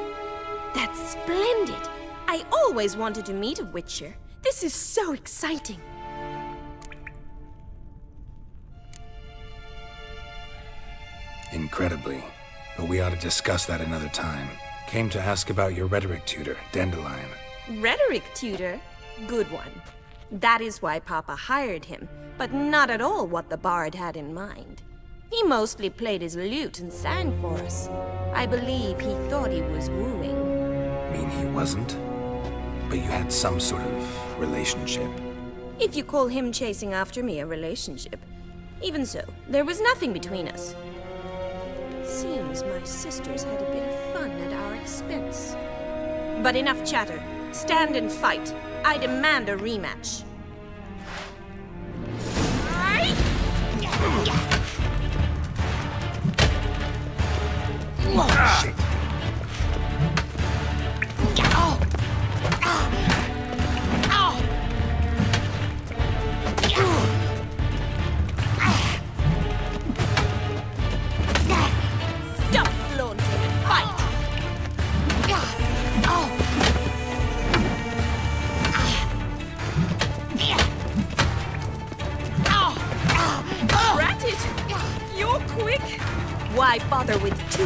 That's splendid. I always wanted to meet a witcher. This is so exciting. Incredibly. But we ought to discuss that another time. Came to ask about your rhetoric tutor, Dandelion. Rhetoric tutor? Good one. That is why Papa hired him, but not at all what the bard had in mind. He mostly played his lute and sang for us. I believe he thought he was wooing. Mean he wasn't? But you had some sort of relationship. If you call him chasing after me a relationship. Even so, there was nothing between us. Seems my sisters had a bit of fun at our expense. But enough chatter. Stand and fight. I demand a rematch. Oh, shit.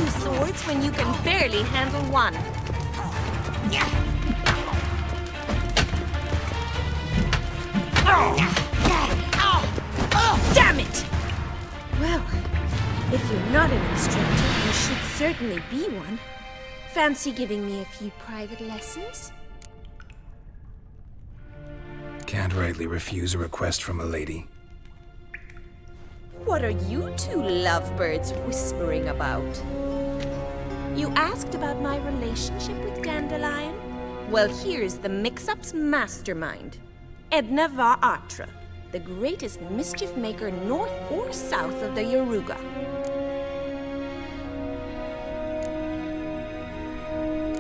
two swords when you can barely handle one? Damn it! Well, if you're not an instructor, you should certainly be one. Fancy giving me a few private lessons? Can't rightly refuse a request from a lady. What are you two lovebirds whispering about? You asked about my relationship with Dandelion? Well, here's the mix-up's mastermind. Edna var Atra, the greatest mischief maker north or south of the Yaruga.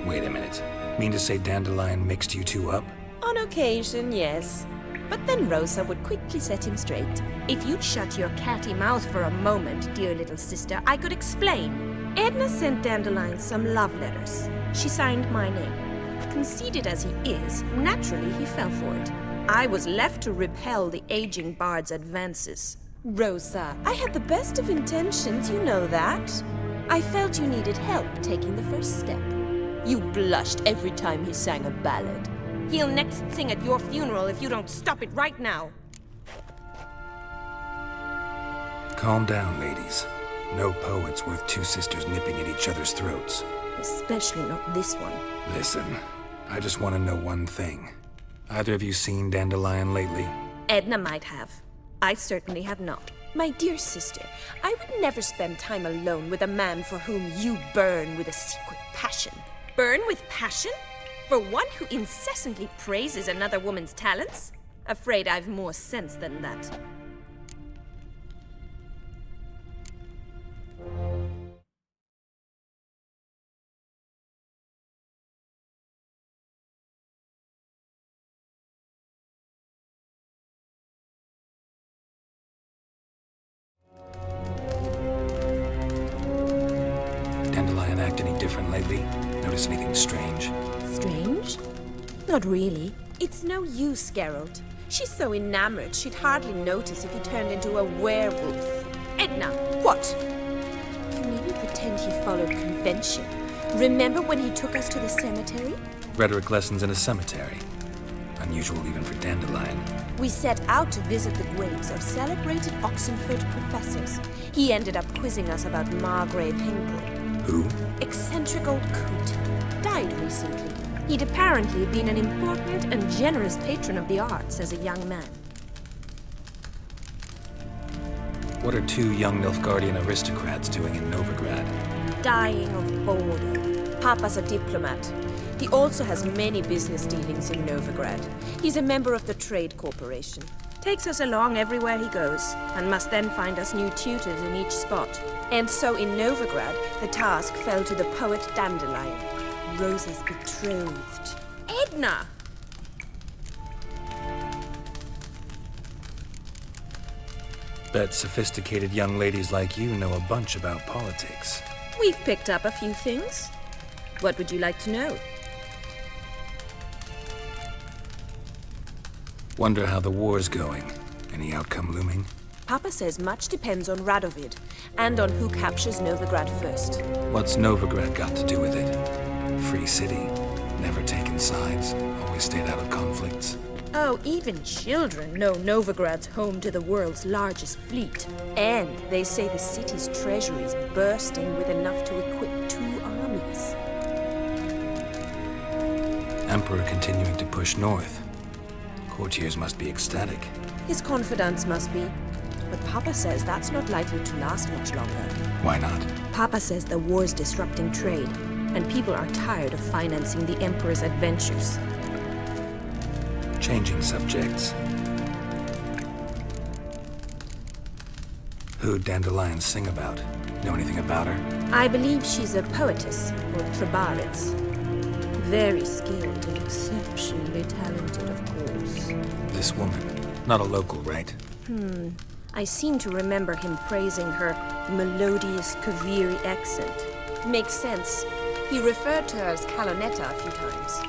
Wait a minute. Mean to say Dandelion mixed you two up? On occasion, yes. But then Rosa would quickly set him straight. If you'd shut your catty mouth for a moment, dear little sister, I could explain. Edna sent Dandelion some love letters. She signed my name. Conceited as he is, naturally he fell for it. I was left to repel the aging bard's advances. Rosa, I had the best of intentions, you know that. I felt you needed help taking the first step. You blushed every time he sang a ballad. He'll next sing at your funeral if you don't stop it right now. Calm down, ladies. No poet's worth two sisters nipping at each other's throats. Especially not this one. Listen, I just want to know one thing. Either of you seen Dandelion lately? Edna might have. I certainly have not. My dear sister, I would never spend time alone with a man for whom you burn with a secret passion. Burn with passion? For one who incessantly praises another woman's talents? Afraid I've more sense than that. Dandelion act any different lately? Notice anything strange? Strange? Not really. It's no use, Geralt. She's so enamored she'd hardly notice if he turned into a werewolf. Edna, what? You needn't pretend he followed convention. Remember when he took us to the cemetery? Rhetoric lessons in a cemetery. Unusual even for Dandelion. We set out to visit the graves of celebrated Oxenford professors. He ended up quizzing us about Margrave Hinkle. Who? Eccentric old coot. Died recently. He'd apparently been an important and generous patron of the arts as a young man. What are two young Nilfgaardian aristocrats doing in Novigrad? Dying of boredom. Papa's a diplomat. He also has many business dealings in Novigrad. He's a member of the Trade Corporation. Takes us along everywhere he goes, and must then find us new tutors in each spot. And so in Novigrad, the task fell to the poet Dandelion, Rosa's betrothed. Edna! Bet sophisticated young ladies like you know a bunch about politics. We've picked up a few things. What would you like to know? Wonder how the war's going. Any outcome looming? Papa says much depends on Radovid, and on who captures Novigrad first. What's Novigrad got to do with it? Free city. Never taken sides. Always stayed out of conflicts. Oh, even children know Novigrad's home to the world's largest fleet. And they say the city's treasury's bursting with enough to equip 2 armies. Emperor continuing to push north. Courtiers must be ecstatic. His confidants must be. But Papa says that's not likely to last much longer. Why not? Papa says the war's disrupting trade, and people are tired of financing the Emperor's adventures. Changing subjects. Who'd Dandelion sing about? Know anything about her? I believe she's a poetess, or Trebarets. Very skilled and exceptionally talented, of course. This woman. Not a local, right? I seem to remember him praising her melodious Kaviri accent. Makes sense. He referred to her as Kalonetta a few times.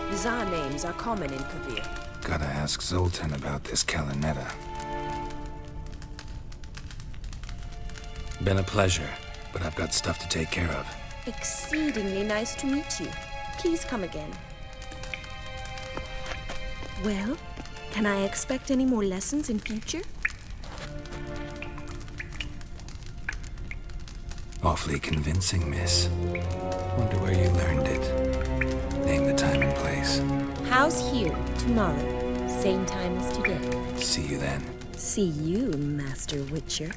Bizarre names are common in Kavir. Gotta ask Zoltan about this Kalonetta. Been a pleasure, but I've got stuff to take care of. Exceedingly nice to meet you. Please come again. Well, can I expect any more lessons in future? Awfully convincing, miss. Wonder where you learned it. Name the time and place. House here, tomorrow. Same time as today. See you then. See you, Master Witcher.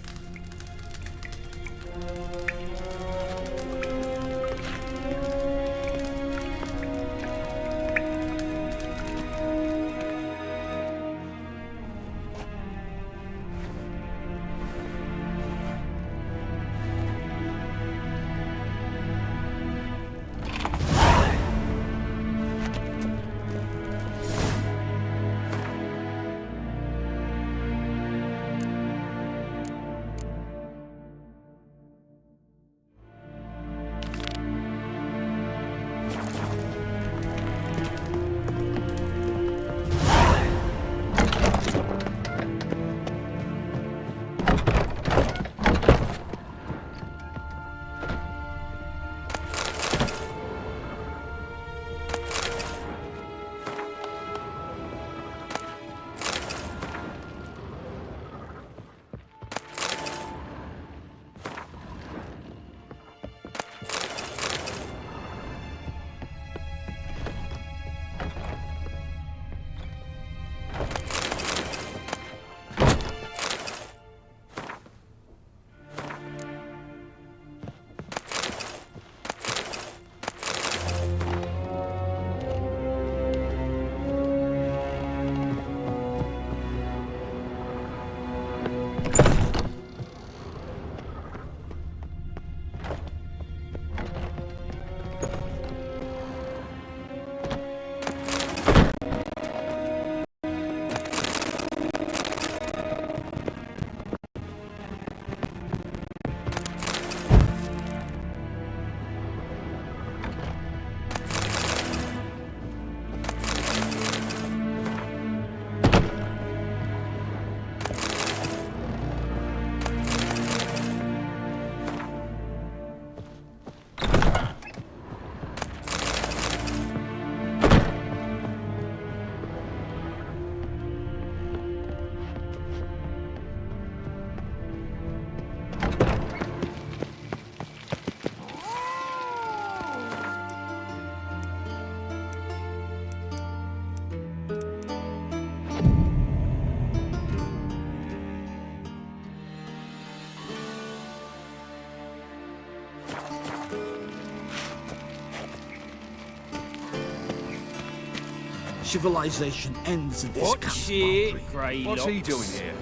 Civilization ends at this Watch it, Grey What's he Locks. doing here?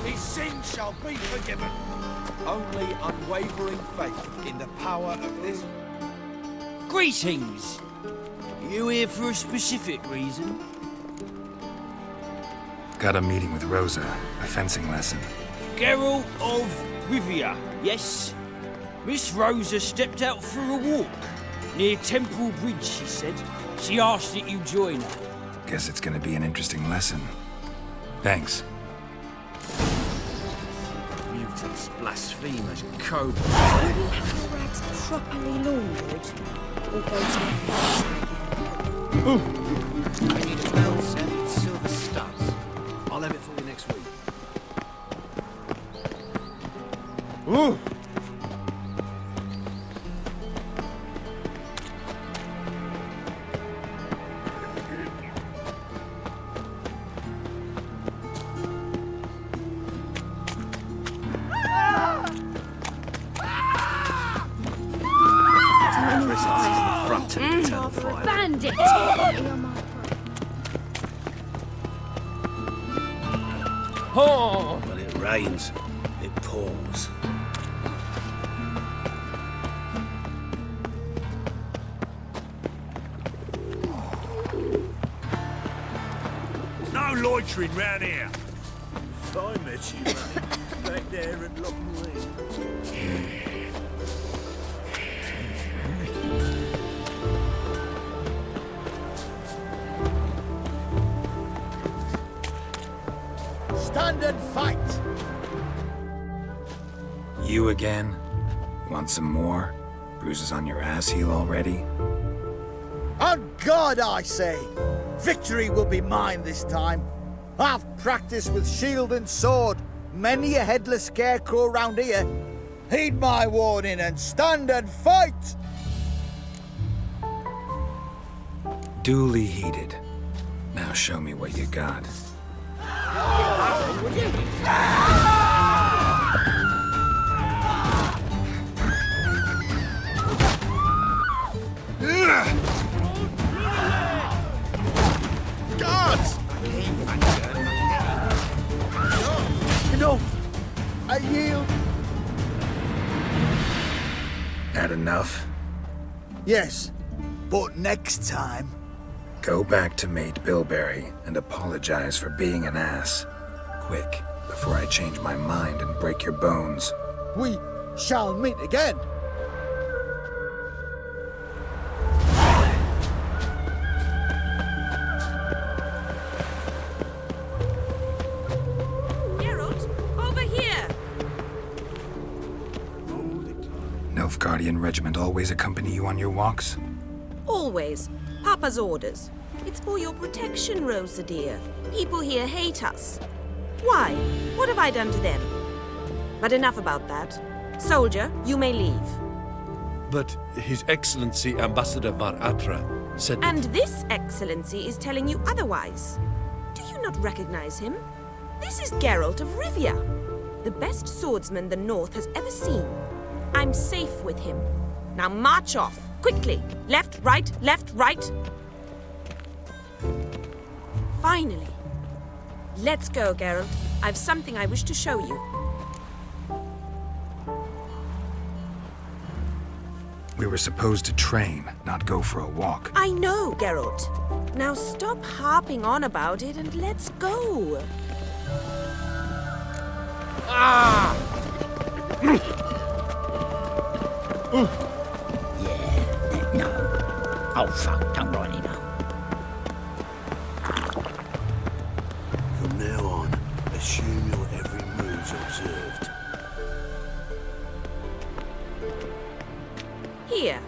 His sins shall be forgiven. Only unwavering faith in the power of this. Greetings! You here for a specific reason? Got a meeting with Rosa, a fencing lesson. Geralt of Rivia, yes? Miss Rosa stepped out for a walk. Near Temple Bridge, she said. She asked that you join her. Guess it's gonna be an interesting lesson. Thanks. Mutants, blasphemers, cowards. Will you have the rags properly laundered? Or go to I need 12 silver studs. I'll have it for you next week. Ooh! Bandit! Oh! When it rains, it pours. No loitering round here. If I met you, back there at Loch Wing. Stand and fight! You again? Want some more? Bruises on your ass heel already? On God, I say! Victory will be mine this time. I've practiced with shield and sword. Many a headless scarecrow round here. Heed my warning and stand and fight! Duly heeded. Now show me what you got. Guards! Enough! I yield. Had enough? Yes, but next time... Go back to Mate Bilberry and apologize for being an ass. Quick, before I change my mind and break your bones. We shall meet again. Geralt, over here! Nilfgaardian Regiment always accompany you on your walks? Always. Papa's orders. It's for your protection, Rosa dear. People here hate us. Why? What have I done to them? But enough about that. Soldier, you may leave. But His Excellency Ambassador Var Atra said And this excellency is telling you otherwise. Do you not recognize him? This is Geralt of Rivia, the best swordsman the North has ever seen. I'm safe with him. Now march off, quickly. Left, right, left, right. Finally. Let's go, Geralt. I've something I wish to show you. We were supposed to train, not go for a walk. I know, Geralt. Now stop harping on about it and let's go. Ah! No. Oh, fuck, don't worry now. From now on, assume your every move's observed. Here.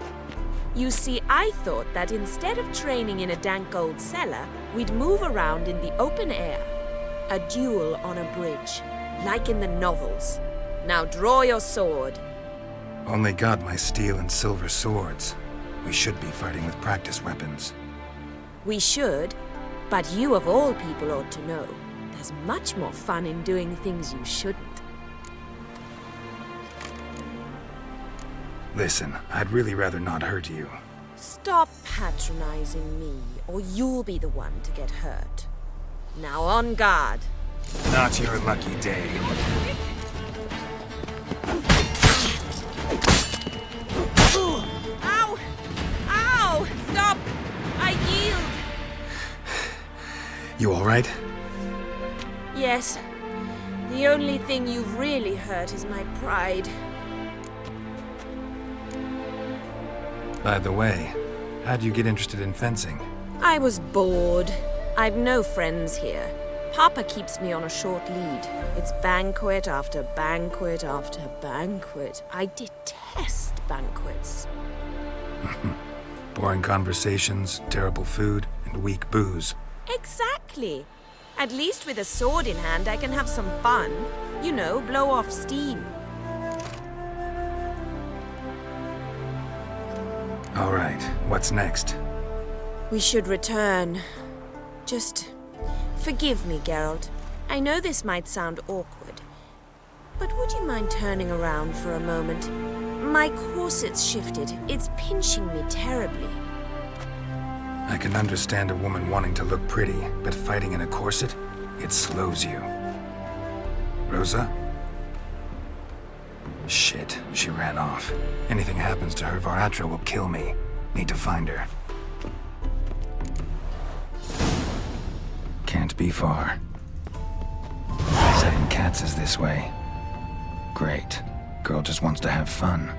You see, I thought that instead of training in a dank old cellar, we'd move around in the open air. A duel on a bridge, like in the novels. Now draw your sword. Only got my steel and silver swords. We should be fighting with practice weapons. We should, but you of all people ought to know. There's much more fun in doing things you shouldn't. Listen, I'd really rather not hurt you. Stop patronizing me, or you'll be the one to get hurt. Now on guard. Not your lucky day. Ow! Ow! Stop! I yield! You all right? Yes. The only thing you've really hurt is my pride. By the way, how'd you get interested in fencing? I was bored. I've no friends here. Papa keeps me on a short lead. It's banquet after banquet after banquet. I detest banquets. Boring conversations, terrible food, and weak booze. Exactly. At least with a sword in hand, I can have some fun. You know, blow off steam. All right, what's next? We should return. Just forgive me, Geralt. I know this might sound awkward, but would you mind turning around for a moment? My corset's shifted. It's pinching me terribly. I can understand a woman wanting to look pretty, but fighting in a corset, it slows you. Rosa? Shit, she ran off. Anything happens to her, Var Atra will kill me. Need to find her. Can't be far. 7 Cats is this way. Great. Girl just wants to have fun.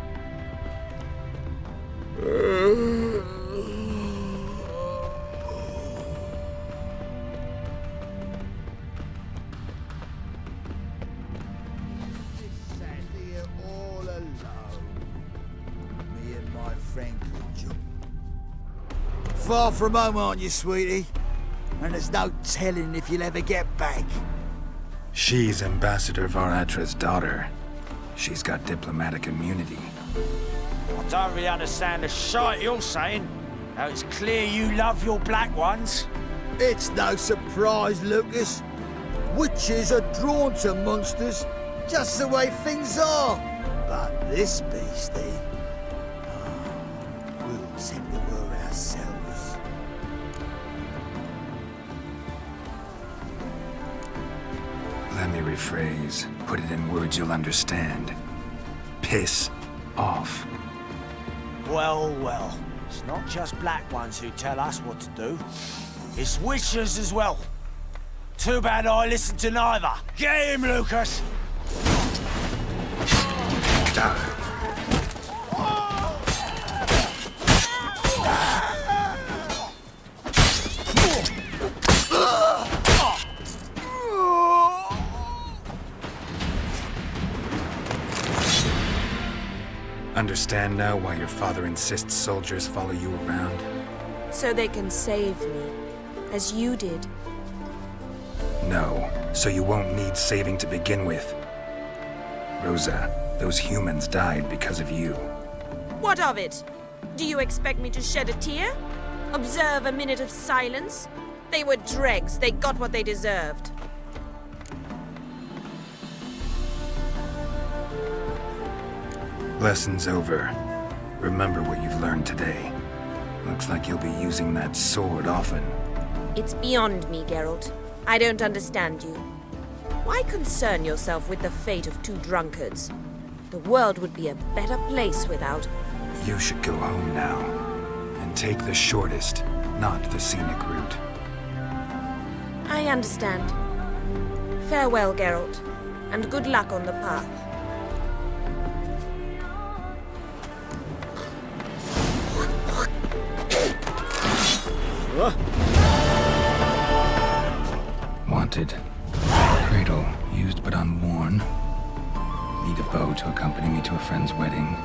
far from home, aren't you, sweetie? And there's no telling if you'll ever get back. She's Ambassador Varatra's daughter. She's got diplomatic immunity. I don't really understand the shite you're saying. Now it's clear you love your black ones. It's no surprise, Lucas. Witches are drawn to monsters, just the way things are. But this beastie, we'll take the world ourselves. Let me rephrase. Put it in words you'll understand. Piss off. Well, well. It's not just black ones who tell us what to do. It's witches as well. Too bad I listened to neither. Get him, Lucas! Understand now why your father insists soldiers follow you around? So they can save me, as you did. No, so you won't need saving to begin with. Rosa, those humans died because of you. What of it? Do you expect me to shed a tear? Observe a minute of silence? They were dregs. They got what they deserved. Lesson's over. Remember what you've learned today. Looks like you'll be using that sword often. It's beyond me, Geralt. I don't understand you. Why concern yourself with the fate of two drunkards? The world would be a better place without... You should go home now. And take the shortest, not the scenic route. I understand. Farewell, Geralt, and good luck on the path. Wanted. Cradle, used but unworn. Need a bow to accompany me to a friend's wedding.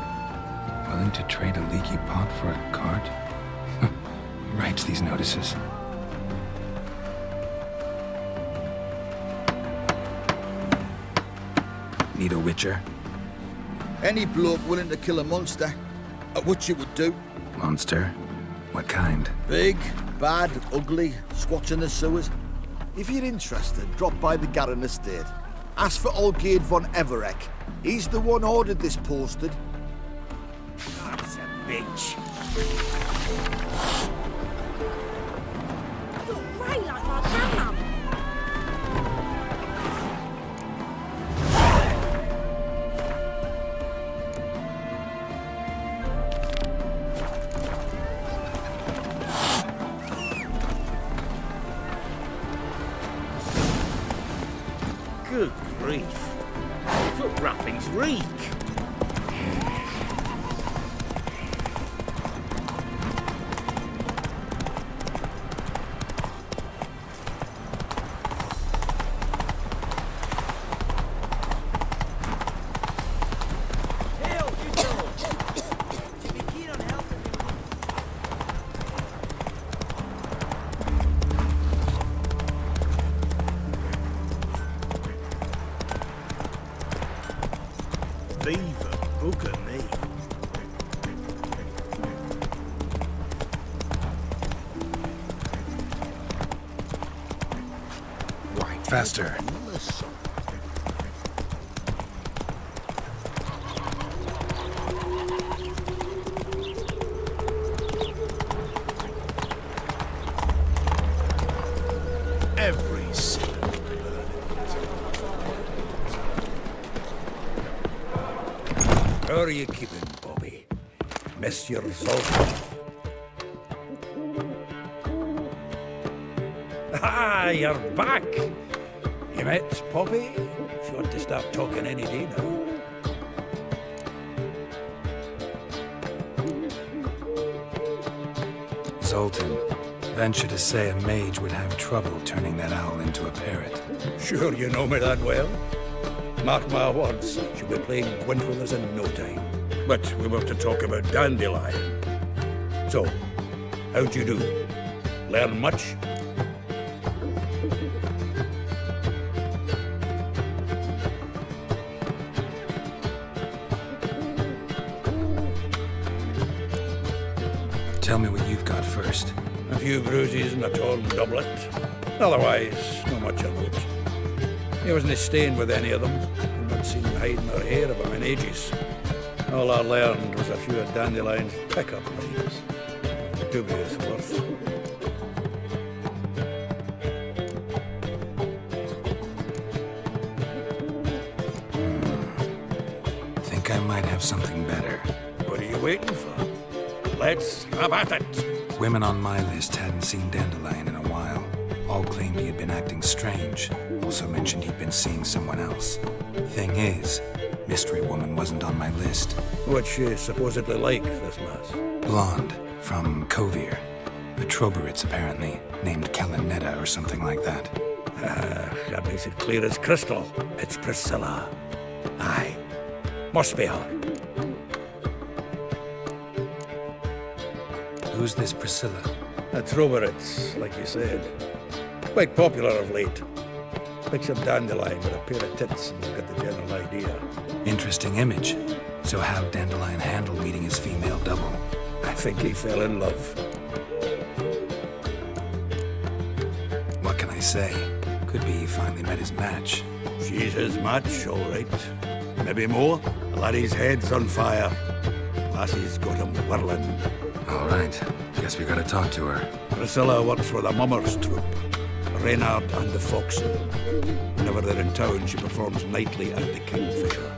Willing to trade a leaky pot for a cart? Who writes these notices? Need a witcher? Any bloke willing to kill a monster, a witcher would do. Monster? What kind? Big, bad, ugly, squats in the sewers. If you're interested, drop by the Garren estate. Ask for Olgierd von Everek. He's the one ordered this posted. That's a bitch. You're right like my grandma. Good grief. Foot wrappings reek. Beaver, bugger me. Right, faster. Every single How are you keeping, Bobby? Miss your Zoltan? Ah, you're back! You met Poppy? She ought to start talking any day now. Zoltan. Venture to say a mage would have trouble turning that owl into a parrot. Sure you know me that well? Mark my words, she'll be playing Gwent with us in no time. But we were to talk about Dandelion. So, How'd you do? Learn much? Tell me what you've got first. A few bruises and a torn doublet. Otherwise, not much of note. He wasn't staying with any of them. I've not seen hiding or hair of him in ages. All I learned was a few of Dandelion's pickup lines. Dubious worth. Think I might have something better. What are you waiting for? Let's have at it. Women on my list hadn't seen Dandelion in a while. All claimed he had been acting strange. Also mentioned he'd been seeing someone else. Thing is, Mystery Woman wasn't on my list. What's she supposedly like, this lass? Blonde, from Kovir. A Troberitz, apparently, named Kalanetta or something like that. That makes it clear as crystal. It's Priscilla. Aye. Must be her. Who's this Priscilla? A Troberitz, like you said. Quite popular of late. Picture Dandelion with a pair of tits and you've got the general idea. Interesting image. So how'd Dandelion handle meeting his female double? I think he fell in love. What can I say? Could be he finally met his match. She's his match, all right. Maybe more. The laddie's head's on fire. Lassie's got him whirling. All right. Guess we gotta talk to her. Priscilla works for the Mummers troupe. Reynard and the Foxen. Whenever they're in town, she performs nightly at the Kingfisher.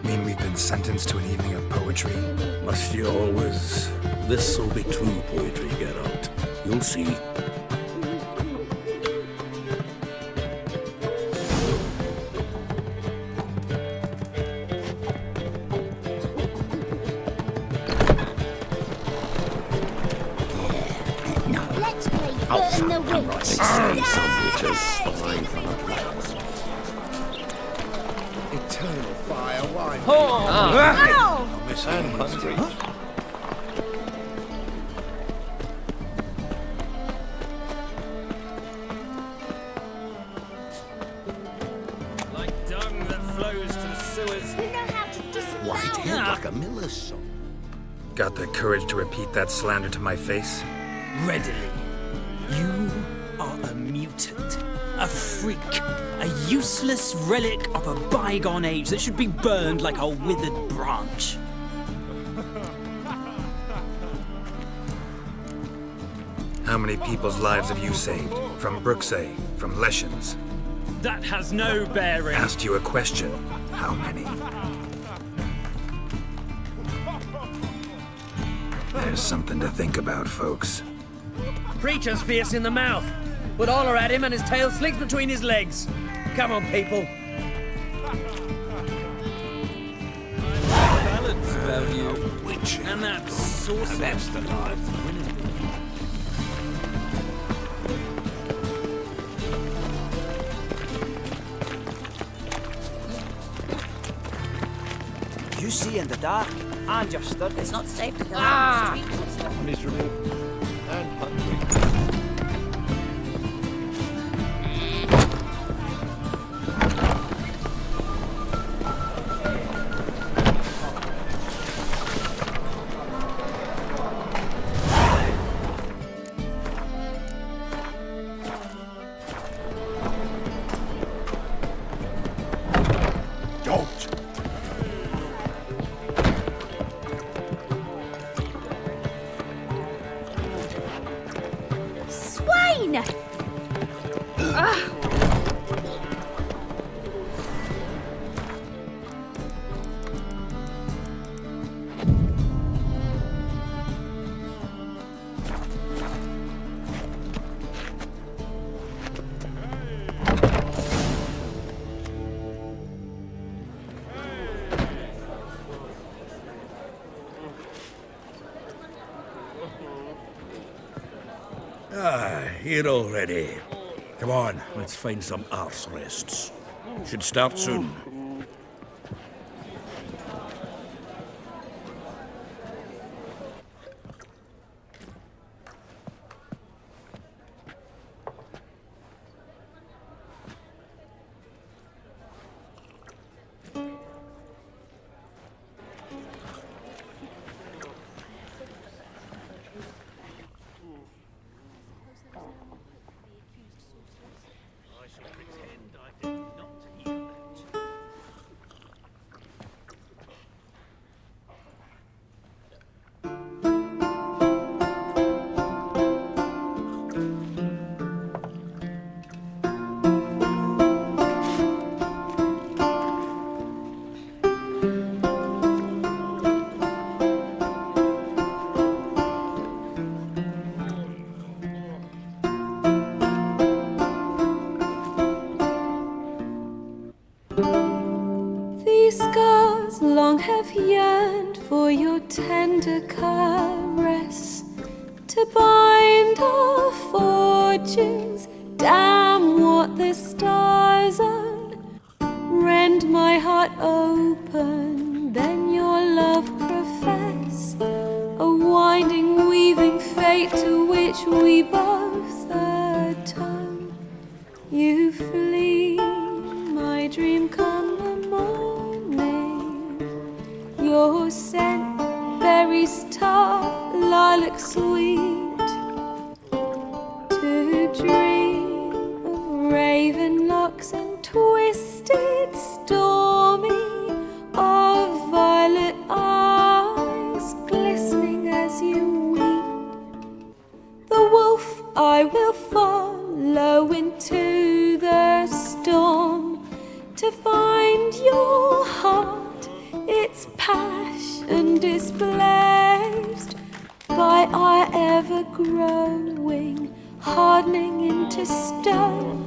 Mean we've been sentenced to an evening of poetry? Must you always? This'll be true poetry, Geralt. You'll see. Eternal fire, why? I'm missing hungry. Like dung that flows to the sewers. You know how to disallow. White head like a miller's son. Got the courage to repeat that slander to my face? Readily. You are a mutant, a freak, a useless relic of a bygone age that should be burned like a withered branch. How many people's lives have you saved? From Bruxay, from Leshens? That has no bearing. Asked you a question. How many? There's something to think about, folks. Preacher's fierce in the mouth, but holler at him and his tail slinks between his legs. Come on, people. Balance about you. Witch. And that sauce. And that's the life. You see in the dark, and you're stood. It's not safe to go out in the streets and stuff. Miserable and hungry. Swine! Here already. Come on, let's find some arse rests. Should start soon. scars long have yearned for your tender caress, to bind our fortunes. Damn what the stars own. Rend my heart open, then your love profess, a winding, weaving fate to which we both atone. You flee, my dream come the morning. Your scent, berries tart, lilac sweet. To dream of raven locks and twisted, stormy, of violet eyes glistening as you weep. The wolf I will follow into the storm, to find your heart, its passion displaced by our ever-growing, hardening into stone.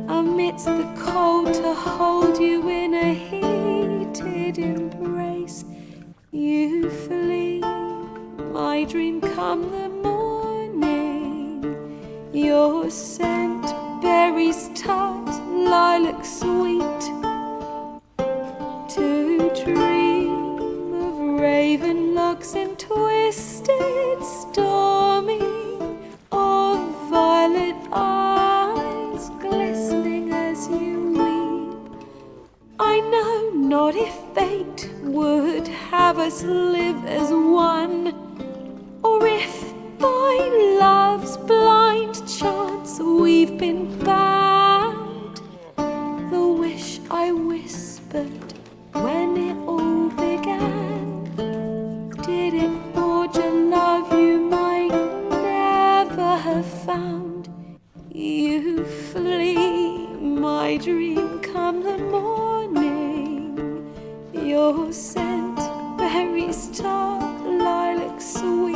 Amidst the cold, to hold you in a heated embrace. You flee, my dream come the morning. Your scent, berries tart, lilac sweet. To dream of raven locks and twisted, stormy, of violet eyes glistening as you weep. I know not if fate would have us live as one, or if by love's blind chance we've been bound. The wish I whispered when it all began, did it forge a love you might never have found? You flee, my dream come the morning. Your scent, berries tart, lilac sweet.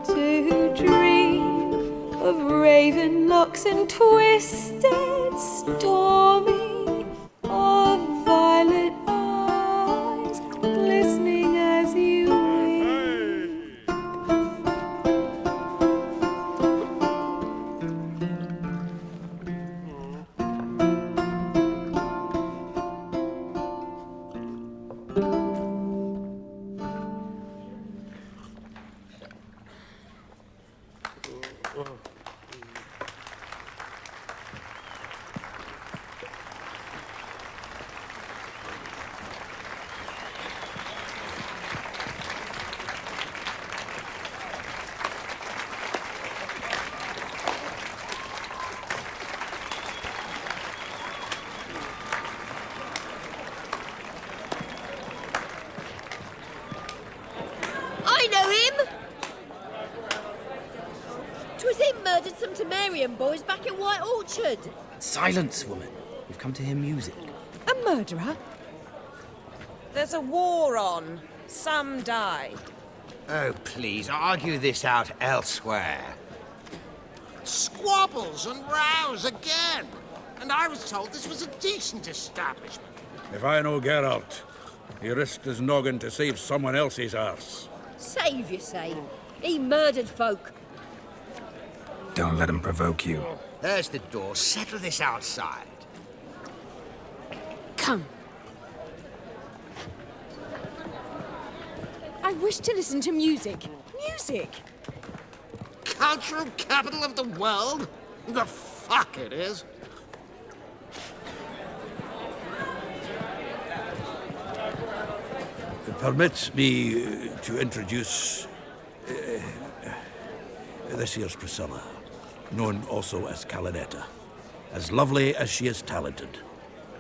To dream of raven locks and twisted, stormy, of violet eyes glistening as you weep. I know him! 'Twas him murdered some Temerian boys back in White Orchard. Silence, woman. We've come to hear music. A murderer? There's a war on. Some die. Oh, please, argue this out elsewhere. Squabbles and rows again. And I was told this was a decent establishment. If I know Geralt, he risked his noggin to save someone else's arse. Save, you say? He murdered folk. Don't let him provoke you. There's the door. Settle this outside. Come. I wish to listen to music. Music! Cultural capital of the world? The fuck it is. Permit me to introduce this here's Priscilla, known also as Calinetta, as lovely as she is talented.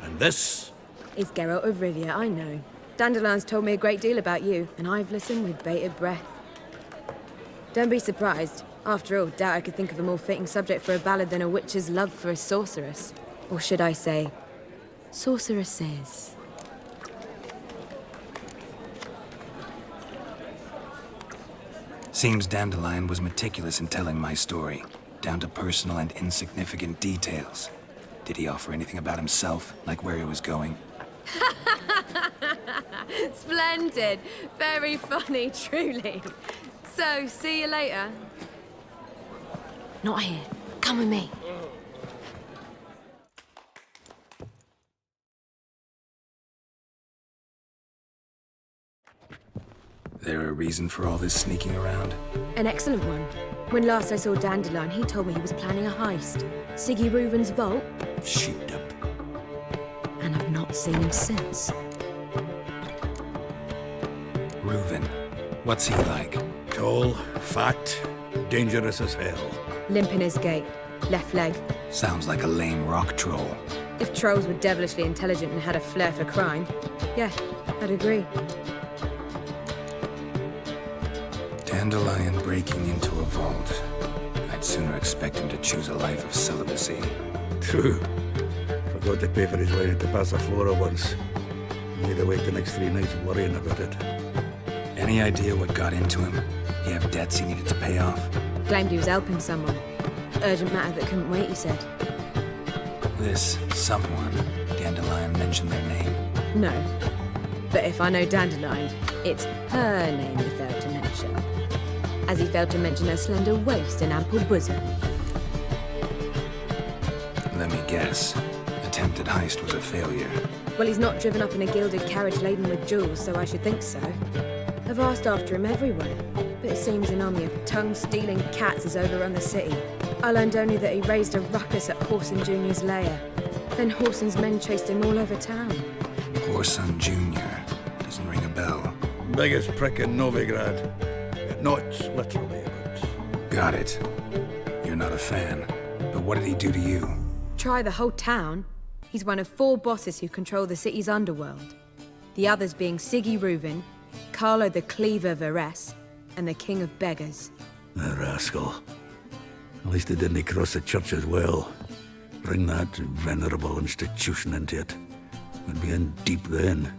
And this is Geralt of Rivia, I know. Dandelion's told me a great deal about you, and I've listened with bated breath. Don't be surprised. After all, doubt I could think of a more fitting subject for a ballad than a witch's love for a sorceress. Or should I say, sorceresses. Seems Dandelion was meticulous in telling my story, down to personal and insignificant details. Did he offer anything about himself, like where he was going? Splendid. Very funny, truly. So, see you later. Not here. Come with me. There a reason for all this sneaking around? An excellent one. When last I saw Dandelion, he told me he was planning a heist. Siggy Reuven's vault. Shit up. And I've not seen him since. Reuven. What's he like? Tall, fat, dangerous as hell. Limp in his gait. Left leg. Sounds like a lame rock troll. If trolls were devilishly intelligent and had a flair for crime, yeah, I'd agree. Dandelion breaking into a vault. I'd sooner expect him to choose a life of celibacy. True. Forgot to pay for his way into Passaflora once. Made her wait the next 3 nights worrying about it. Any idea what got into him? He have debts he needed to pay off? Claimed he was helping someone. Urgent matter that couldn't wait, he said. This someone, Dandelion mentioned their name? No. But if I know Dandelion, it's her name he failed to mention. As he failed to mention her slender waist and ample bosom. Let me guess. Attempted heist was a failure. Well, he's not driven up in a gilded carriage laden with jewels, so I should think so. I've asked after him everywhere, but it seems an army of tongue-stealing cats has overrun the city. I learned only that he raised a ruckus at Whoreson Jr.'s lair. Then Whoreson's men chased him all over town. Whoreson Jr. Doesn't ring a bell. Biggest prick in Novigrad. Not literally, but... Got it. You're not a fan. But what did he do to you? Try the whole town. He's one of 4 bosses who control the city's underworld. The others being Siggy Reuven, Carlo the Cleaver Varese, and the King of Beggars. The rascal. At least he didn't cross the church as well. Bring that venerable institution into it. We'd be in deep then.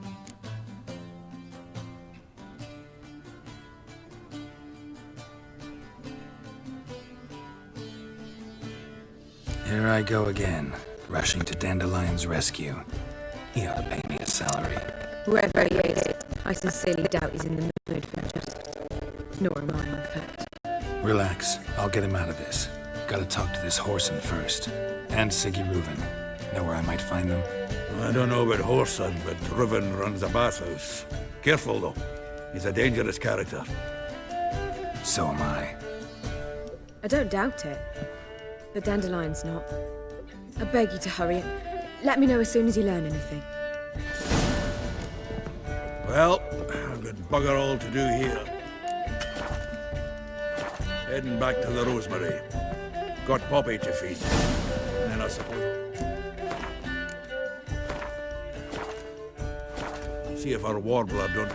Here I go again, rushing to Dandelion's rescue. He ought to pay me a salary. Whoever he is, I sincerely doubt he's in the mood for justice. Nor am I, in fact. Relax, I'll get him out of this. Gotta talk to this Whoreson first. And Siggy Reuven. Know where I might find them? I don't know about Whoreson, but Reuven runs a bathhouse. Careful, though. He's a dangerous character. So am I. I don't doubt it. But Dandelion's not. I beg you to hurry. Let me know as soon as you learn anything. Well, I've got bugger all to do here. Heading back to the Rosemary. Got Poppy to feed. And then I suppose... See if our warbler don't